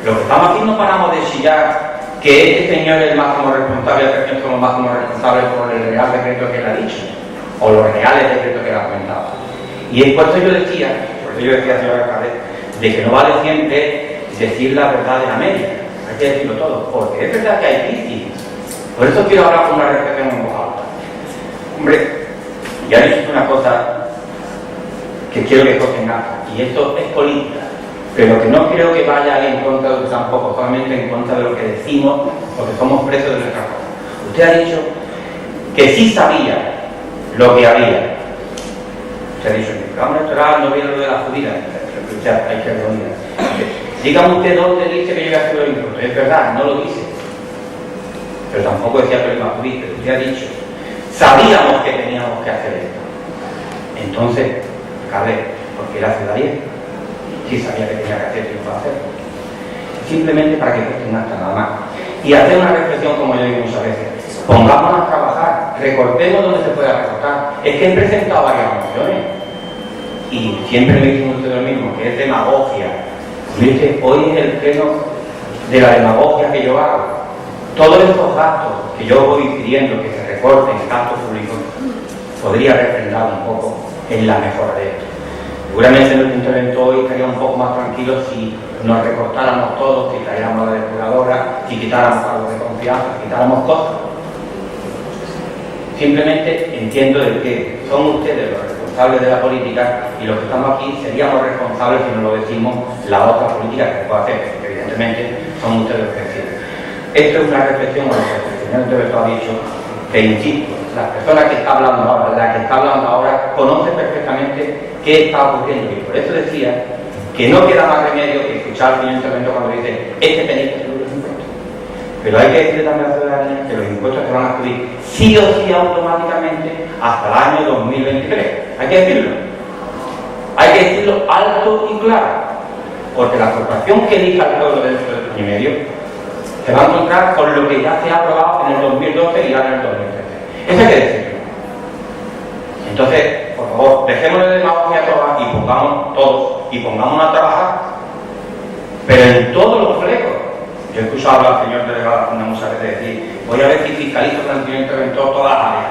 Los que estamos aquí no paramos de chillar que este señor es el máximo responsable, que estos son los máximos responsables por el real decreto que él ha dicho, o los reales decretos que él ha comentado. Y en cuanto yo decía, señor alcalde, de que no vale siempre decir la verdad en América, hay que decirlo todo, porque es verdad que hay crisis. Por eso quiero hablar con una reflexión en voz alta. Hombre, ya he dicho una cosa que quiero que cogen alta, y esto es política, pero que no creo que vaya en contra de tampoco, solamente en contra de lo que decimos, porque somos presos de nuestra cosa. Usted ha dicho que sí sabía lo que había. Usted ha dicho, en el programa electoral no viene lo de la subida, hay que reunir. Dígame usted dónde dice que yo voy a subir los impuestos. Es verdad, no lo dice. Pero tampoco decía que lo iba a subir, pero usted ha dicho, sabíamos que teníamos que hacer esto. Entonces, ¿por qué la ciudadanía? Sí sabía que tenía que hacer esto y no va a hacerlo. Simplemente para que cueste acta nada más. Y hacer una reflexión, como yo digo muchas veces. Pongámonos a trabajar, recortemos donde se pueda recortar. Es que he presentado varias mociones y siempre me dicen ustedes lo mismo, que es demagogia. Mire, hoy es el pleno de la demagogia que yo hago. Todos estos gastos que yo voy pidiendo que se recorten, gastos públicos, podría refrendar un poco en la mejora de esto. Seguramente nuestro intervento hoy estaría un poco más tranquilo si nos recortáramos todos, si trayéramos la depuradora, si quitáramos algo de confianza, si quitáramos cosas. Simplemente entiendo de que son ustedes los responsables de la política y los que estamos aquí seríamos responsables si no lo decimos la otra política que se puede hacer, porque evidentemente son ustedes los que deciden. Esto es una reflexión a lo que el señor interventor ha dicho, que insisto, la persona que está hablando ahora, la que está hablando ahora, conoce perfectamente qué está ocurriendo y por eso decía que no queda más remedio que escuchar al señor interventor cuando dice este tenéis que subir los impuestos. Pero hay que decirle también a la ciudadanía que los impuestos se van a subir sí o sí automáticamente hasta el año 2023. Hay que decirlo. Hay que decirlo alto y claro. Porque la corporación que elija al pueblo dentro del año y medio se va a encontrar con lo que ya se ha aprobado en el 2012 y ahora en el 2013. Eso hay que decirlo. Entonces, por favor, dejémonos de demagogia todas y pongamos todos, y pongámonos a trabajar, pero en todos los flecos. Yo he escuchado al señor delegado una mucha veces decir, voy a ver si fiscalizo con el señor interventor todas las áreas.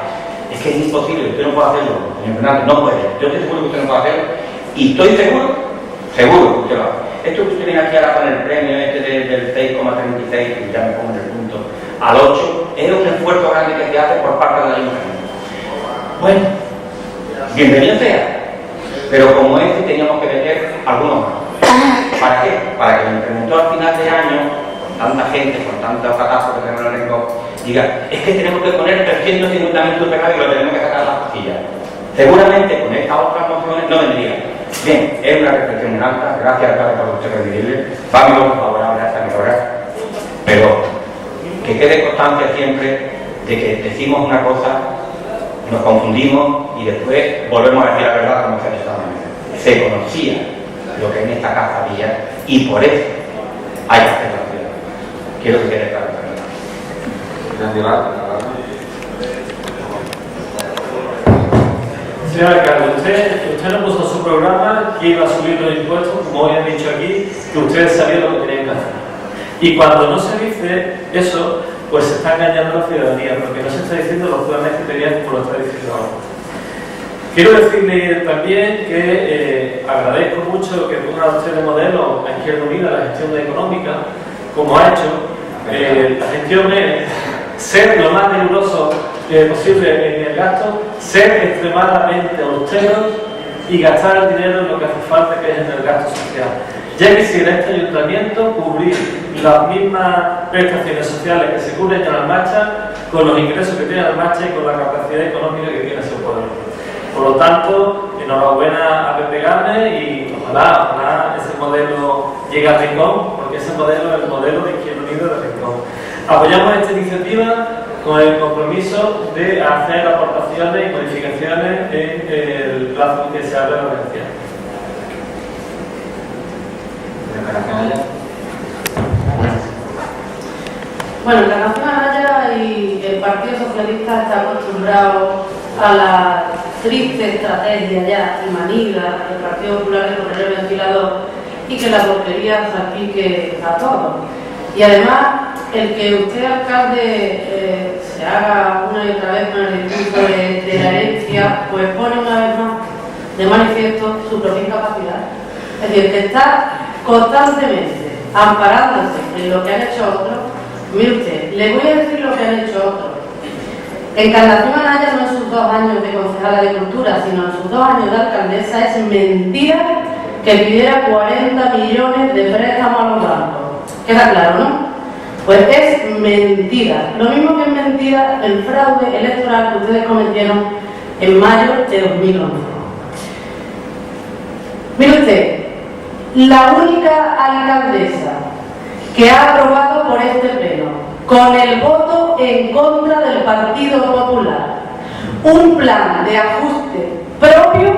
Es que es imposible, usted no puede hacerlo, señor Fernández, no puede. Yo estoy seguro que usted no puede hacerlo, y estoy seguro que usted lo hace. Esto que usted viene aquí ahora con el premio este del 6,36, que ya me pongo en el punto, al 8, es un esfuerzo grande que se hace por parte del ayuntamiento. Bueno, bienvenido sea, pero como este teníamos que meter algunos más. ¿Para qué? Para que el interventor al final de año, tanta gente, con tantos catastros que tenemos en el rincón, diga, es que tenemos que poner 350.000 superávit y lo tenemos que sacar a las costillas. Seguramente con estas otras mociones no vendría. Bien, es una reflexión alta, gracias alcalde por usted recibible, va mi voto favorable a esta mejora, pero que quede constancia siempre de que decimos una cosa, nos confundimos y después volvemos a decir la verdad como se ha dicho también. Se conocía lo que en esta casa había y por eso hay que hacer la ciudad. Quiero que quede claro. Señor alcalde, usted no puso en su programa que iba a subir los impuestos, como hoy han dicho aquí, que ustedes sabían lo que tenían que hacer. Y cuando no se dice eso, pues se está engañando a la ciudadanía, porque no se está diciendo los planes que tenían como lo está diciendo ahora. Quiero decirle también que agradezco mucho que ponga usted de modelo a Izquierda Unida la gestión económica, como ha hecho. La gestión es ser lo más riguroso posible en el gasto, ser extremadamente austeros y gastar el dinero en lo que hace falta, que es en el gasto social. Ya quisiera este ayuntamiento cubrir las mismas prestaciones sociales que se cubren en la marcha con los ingresos que tiene la marcha y con la capacidad económica que tiene su pueblo. Por lo tanto, enhorabuena a Pepe Gámez y ojalá ese modelo llegue al Rincón, porque ese modelo es el modelo de Izquierda Unida del Rincón. Apoyamos esta iniciativa con el compromiso de hacer aportaciones y modificaciones en el plazo que se abre la elección. Bueno, la Nación Anaya y el Partido Socialista está acostumbrado a la triste estrategia ya y manida del Partido Popular de poner el ventilador y que la porquería salpique a todos. Y además, el que usted, alcalde, se haga una y otra vez con el discurso de la herencia, pues pone una vez más de manifiesto su propia incapacidad. Es decir, que está constantemente amparándose en lo que han hecho otros. Mire usted, le voy a decir lo que han hecho otros. Encarnación Anaya no en sus 2 años de concejala de Cultura, sino en sus 2 años de alcaldesa, es mentira que pidiera 40 millones de préstamos a los bancos. Queda claro, ¿no? Pues es mentira. Lo mismo que es mentira el fraude electoral que ustedes cometieron en mayo de 2011. Mire usted, la única alcaldesa que ha aprobado por este pleno, con el voto en contra del Partido Popular, un plan de ajuste propio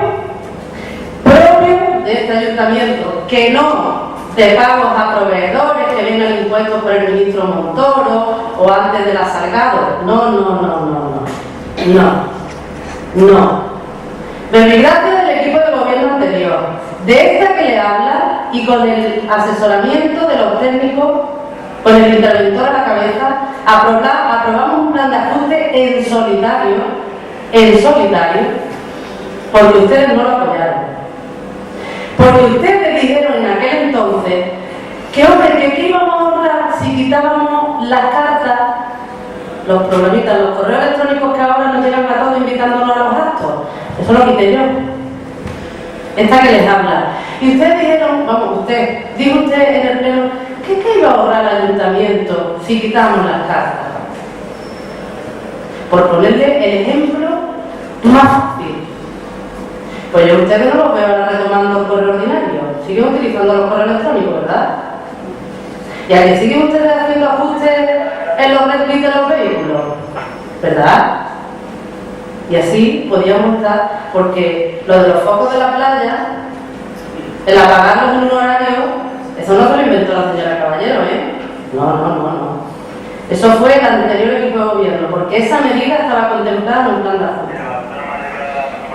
de este ayuntamiento, que no de pagos a proveedores, que viene el impuesto por el ministro Montoro o antes de la Salgado. No. Gracias del equipo de gobierno anterior, de esta que le habla y con el asesoramiento de los técnicos, con el interventor a la cabeza, aprobamos un plan de ajuste en solitario, porque ustedes no lo apoyaron. Porque ustedes dijeron en aquel entonces que, hombre, que ¿qué íbamos a ahorrar si quitábamos las cartas, los programitas, los correos electrónicos que ahora nos llegan a todos invitándonos a los actos? Eso lo quité yo. Esta que les habla. Y ustedes dijeron, dijo usted en el pleno, ¿qué iba a ahorrar el ayuntamiento si quitamos las cartas? Por ponerle el ejemplo más fácil. Pues yo a ustedes no los veo ahora retomando por el ordinario. siguen utilizando los correos electrónicos, ¿verdad? Y a que siguen ustedes haciendo ajustes en los replies de los vehículos, ¿verdad? Y así podíamos estar, porque lo de los focos de la playa, el apagarlos en un horario, eso no se lo inventó la señora Caballero, ¿eh? No. Eso fue el anterior equipo de gobierno, porque esa medida estaba contemplada en un plan de ajuste.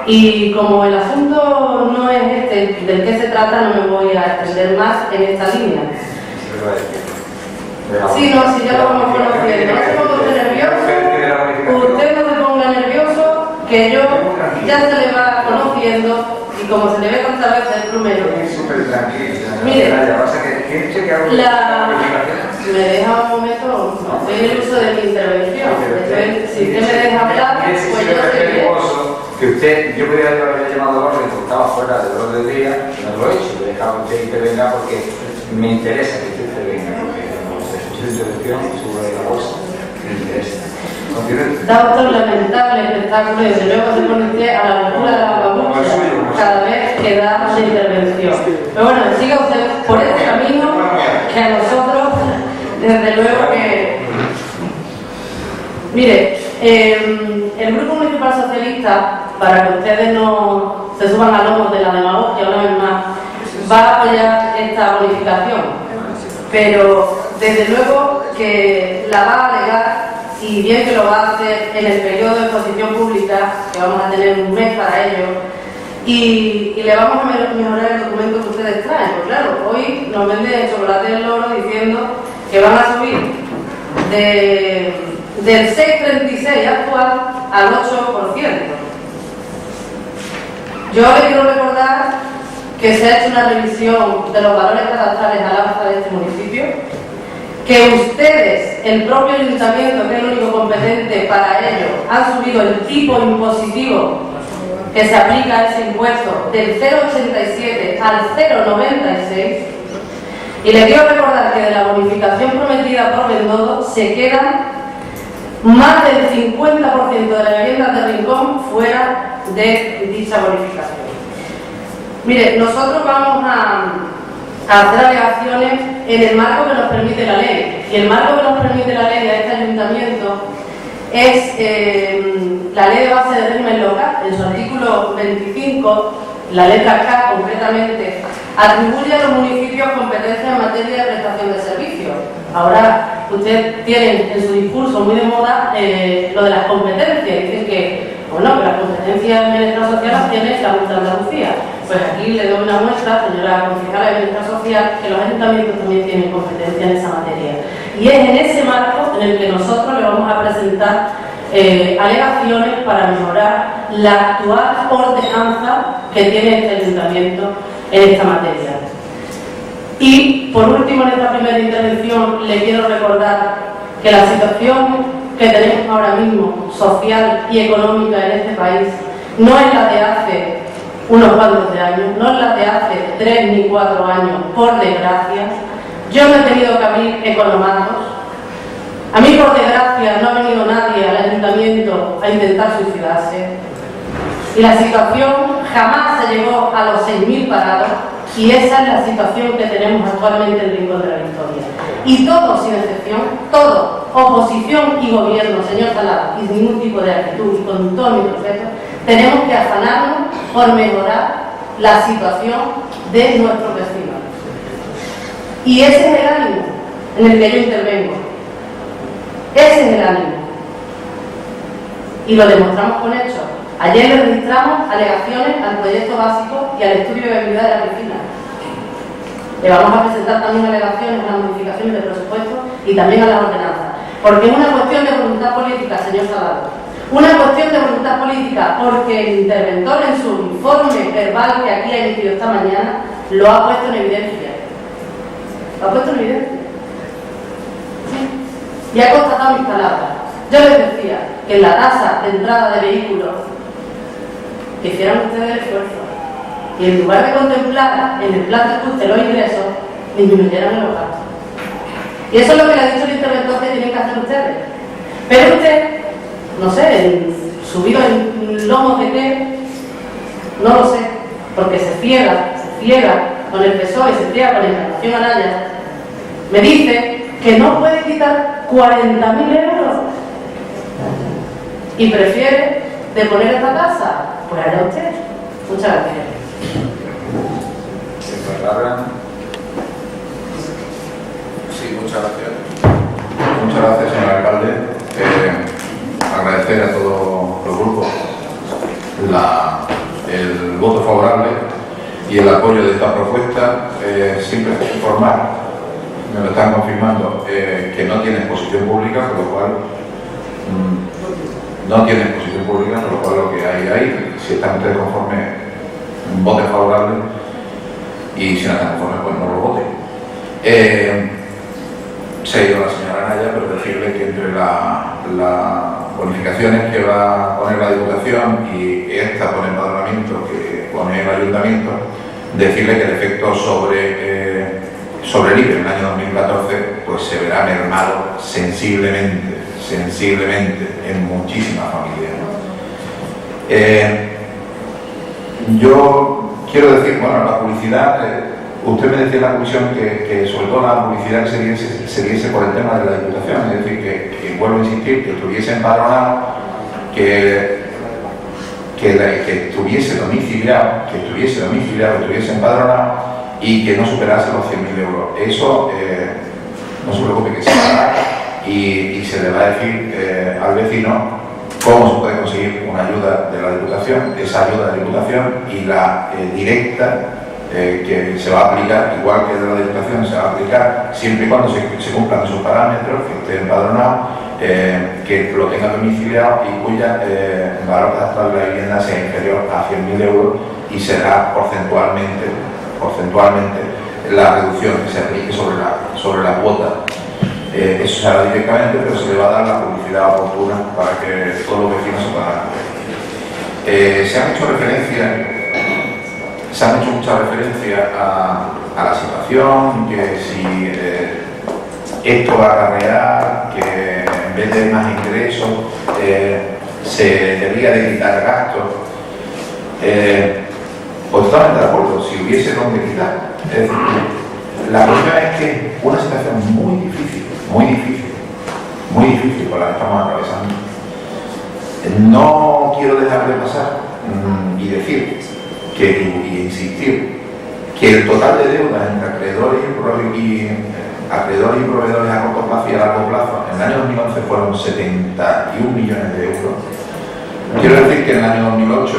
Y como el asunto no es este del que se trata, no me voy a extender más en esta línea. Sí, no, si ya lo vamos conociendo. No se ponga usted nervioso, usted no se ponga nervioso, que yo ya se le va conociendo y como se le ve tantas veces el plumero. Mire, me deja un momento, estoy en el uso de mi intervención. Si usted me deja hablar, pues yo seguiré. Que usted, yo podría haberle llamado a orden porque estaba fuera del orden del día, no lo he hecho, le he dejado que usted intervenga porque me interesa que usted intervenga, porque su intervención sobre la bolsa me interesa. Da otro lamentable espectáculo y desde luego se pone usted a la altura de la babucha cada vez que da una intervención. Pero bueno, siga usted por este camino que a nosotros, desde luego que... Mire, el Grupo Municipal Socialista, para que ustedes no se suban a lomos de la demagogia una vez más, va a apoyar esta bonificación, pero desde luego que la va a alegar, y bien que lo va a hacer en el periodo de exposición pública, que vamos a tener un mes para ello, y le vamos a mejorar el documento que ustedes traen. Pues claro, hoy nos venden el chocolate del loro diciendo que van a subir del 6,36 actual al 8%. Yo le quiero recordar que se ha hecho una revisión de los valores cadastrales al alza de este municipio, que ustedes, el propio ayuntamiento, que es el único competente para ello, han subido el tipo impositivo que se aplica a ese impuesto del 0,87 al 0,96. Y le quiero recordar que de la bonificación prometida por Bendodo se quedan más del 50% de las viviendas de Rincón fuera de dicha bonificación. Mire, nosotros vamos a hacer alegaciones en el marco que nos permite la ley. Y el marco que nos permite la ley a este ayuntamiento es la ley de base de régimen local. En su artículo 25, la letra K concretamente, atribuye a los municipios competencias en materia de prestación de servicios. Ahora, usted tiene en su discurso muy de moda lo de las competencias. Dicen que, bueno, que las competencias en bienestar social las tiene la Junta de Andalucía. Pues aquí le doy una muestra, señora concejala de bienestar social, que los ayuntamientos también tienen competencia en esa materia. Y es en ese marco en el que nosotros le vamos a presentar alegaciones para mejorar la actual ordenanza que tiene este ayuntamiento en esta materia. Y por último, en esta primera intervención, le quiero recordar que la situación que tenemos ahora mismo, social y económica en este país, no es la de hace unos cuantos de años, no es la de hace 3 ni 4 años, por desgracia. Yo no he tenido que abrir economatos. A mí, por desgracia, no ha venido nadie al ayuntamiento a intentar suicidarse. Y la situación jamás se llegó a los 6.000 parados, y esa es la situación que tenemos actualmente en Rincón de la Victoria. Y todos, sin excepción, todos, oposición y gobierno, señor Salado, y sin ningún tipo de actitud y con todo mi respeto, tenemos que afanarnos por mejorar la situación de nuestros vecinos. Y ese es el ánimo en el que yo intervengo. Ese es el ánimo. Y lo demostramos con hechos. Ayer le registramos alegaciones al proyecto básico y al estudio de viabilidad de la piscina. Le vamos a presentar también alegaciones a las modificaciones de presupuesto y también a las ordenanzas. Porque es una cuestión de voluntad política, señor Salado. Una cuestión de voluntad política, porque el interventor en su informe verbal que aquí ha emitido esta mañana lo ha puesto en evidencia. Lo ha puesto en evidencia. Sí. Y ha constatado mis palabras. Yo les decía que en la tasa de entrada de vehículos que hicieran ustedes el esfuerzo y en lugar de contemplar en el plan de ajuste los ingresos, disminuyeran los gastos. Y eso es lo que le ha dicho el interventor que tienen que hacer ustedes. Pero usted, no sé, subido en lomos de qué, no lo sé, porque se ciega con el PSOE y se tira con la Encarnación Anaya, me dice que no puede quitar 40.000 euros y prefiere deponer esta casa. Pues allá usted. Muchas gracias. Sí, muchas gracias. Muchas gracias, señor alcalde. Agradecer a todos los grupos el voto favorable y el apoyo de esta propuesta. Siempre informar, me lo están confirmando, que no tiene exposición pública, por lo cual no tiene exposición pública, por lo cual lo que hay ahí, si están ustedes conformes, voten favorable, y si no están conformes, pues no lo voten. Se ha ido la señora Anaya, pero decirle que entre las bonificaciones que va a poner la Diputación y esta por empadronamiento que pone el Ayuntamiento, decirle que el efecto sobre el IBE en el año 2014 pues se verá mermado sensiblemente en muchísimas familias, ¿no? Yo quiero decir, bueno, la publicidad, usted me decía en la comisión que sobre todo la publicidad se diese por el tema de la Diputación, es decir, que vuelvo a insistir, que estuviese empadronado, que estuviese domiciliado, que estuviese empadronado y que no superase los 100.000 euros. Eso no se preocupe, que se hará y se le va a decir al vecino cómo se puede conseguir una ayuda de la Diputación, esa ayuda de la Diputación y la directa que se va a aplicar, igual que de la Diputación, se va a aplicar siempre y cuando se cumplan esos parámetros, que esté empadronado, que lo tenga domiciliado y cuya valor actual de la vivienda sea inferior a 100.000 euros y será porcentualmente la reducción que se aplique sobre la cuota. Eso se hará directamente, pero se le va a dar la publicidad oportuna para que todos los vecinos se puedan. Se han hecho muchas referencias a la situación, que si esto va a acarrear, que en vez de más ingresos se debería de quitar gastos. Pues totalmente de acuerdo, si hubiese donde quitar. Es decir, la cuestión es que una situación muy difícil por la que estamos atravesando. No quiero dejar de pasar y decir y insistir que el total de deudas entre acreedores y proveedores a corto plazo y a largo plazo en el año 2011 fueron 71 millones de euros. Quiero decir que en el año 2008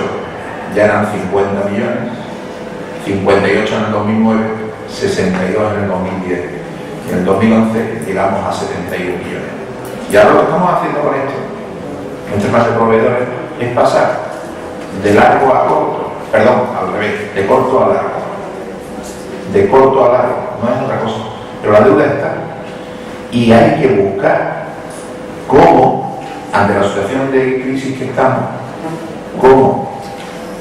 ya eran 50 millones, 58 en el 2009, 62 en el 2010. Y en el 2011 llegamos a 71 millones. Y ahora lo que estamos haciendo con esto, en temas de proveedores, es pasar de largo a corto, perdón, al revés, de corto a largo. De corto a largo, no es otra cosa. Pero la deuda está. Y hay que buscar cómo, ante la situación de crisis que estamos, cómo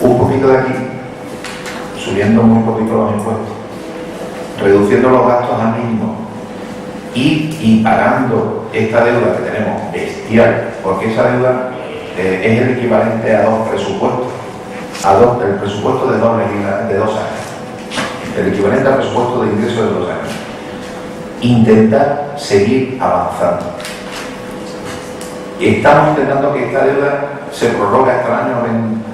un poquito de aquí, subiendo muy poquito los impuestos, reduciendo los gastos al mínimo y pagando esta deuda que tenemos bestial, porque esa deuda es el equivalente a dos presupuestos, el presupuesto de 2 años, el equivalente al presupuesto de ingresos de 2 años. Intentar seguir avanzando. Estamos intentando que esta deuda se prorrogue hasta el año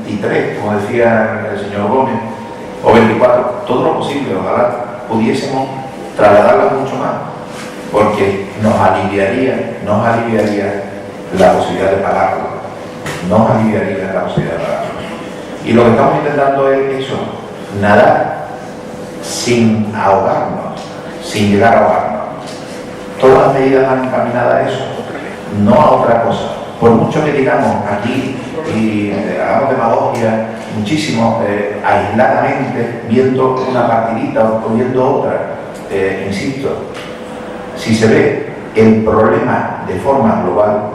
23, como decía el señor Gómez, o 24, todo lo posible. Ojalá pudiésemos trasladarla mucho más, porque nos aliviaría la posibilidad de pagarlo. Y lo que estamos intentando es eso, nadar sin ahogarnos, sin llegar a ahogarnos. Todas las medidas van encaminadas a eso, no a otra cosa. Por mucho que digamos aquí y hagamos demagogia muchísimo aisladamente, viendo una partidita o viendo otra, insisto, si se ve el problema de forma global,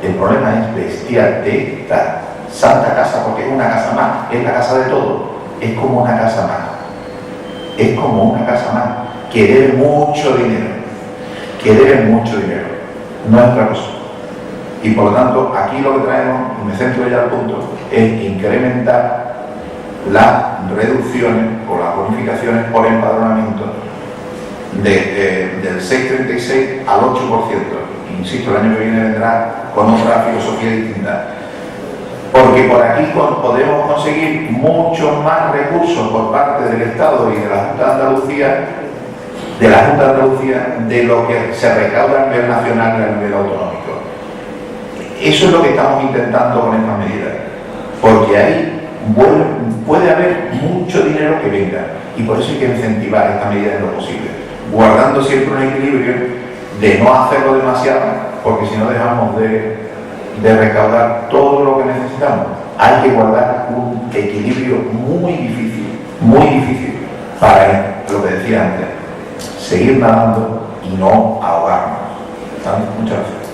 el problema es bestial de esta santa casa, porque es una casa más, es la casa de todos, es como una casa más, que debe mucho dinero, no es otra cosa. Y por lo tanto, aquí lo que traemos, y me centro ya al punto, es incrementar las reducciones o las bonificaciones por empadronamiento del 6,36 al 8%. Insisto, el año que viene vendrá con otra filosofía distinta. Porque por aquí podemos conseguir muchos más recursos por parte del Estado y de la Junta de Andalucía, de lo que se recauda a nivel nacional y a nivel autonómico. Eso es lo que estamos intentando con estas medidas, porque ahí puede haber mucho dinero que venga, y por eso hay que incentivar esta medida en lo posible, guardando siempre un equilibrio de no hacerlo demasiado, porque si no dejamos de recaudar todo lo que necesitamos. Hay que guardar un equilibrio muy difícil para lo que decía antes, seguir nadando y no ahogarnos. ¿Vale? Muchas gracias.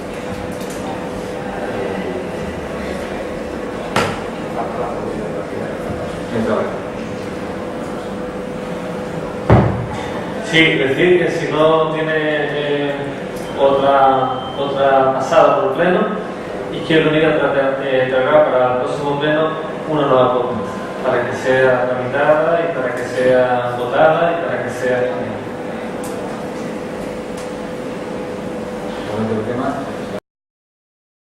Sí, decir que si no tiene otra pasada por pleno, Izquierda Unida traerá para el próximo pleno una nueva propuesta, para que sea tramitada y para que sea votada y para que sea... ¿Otro tema?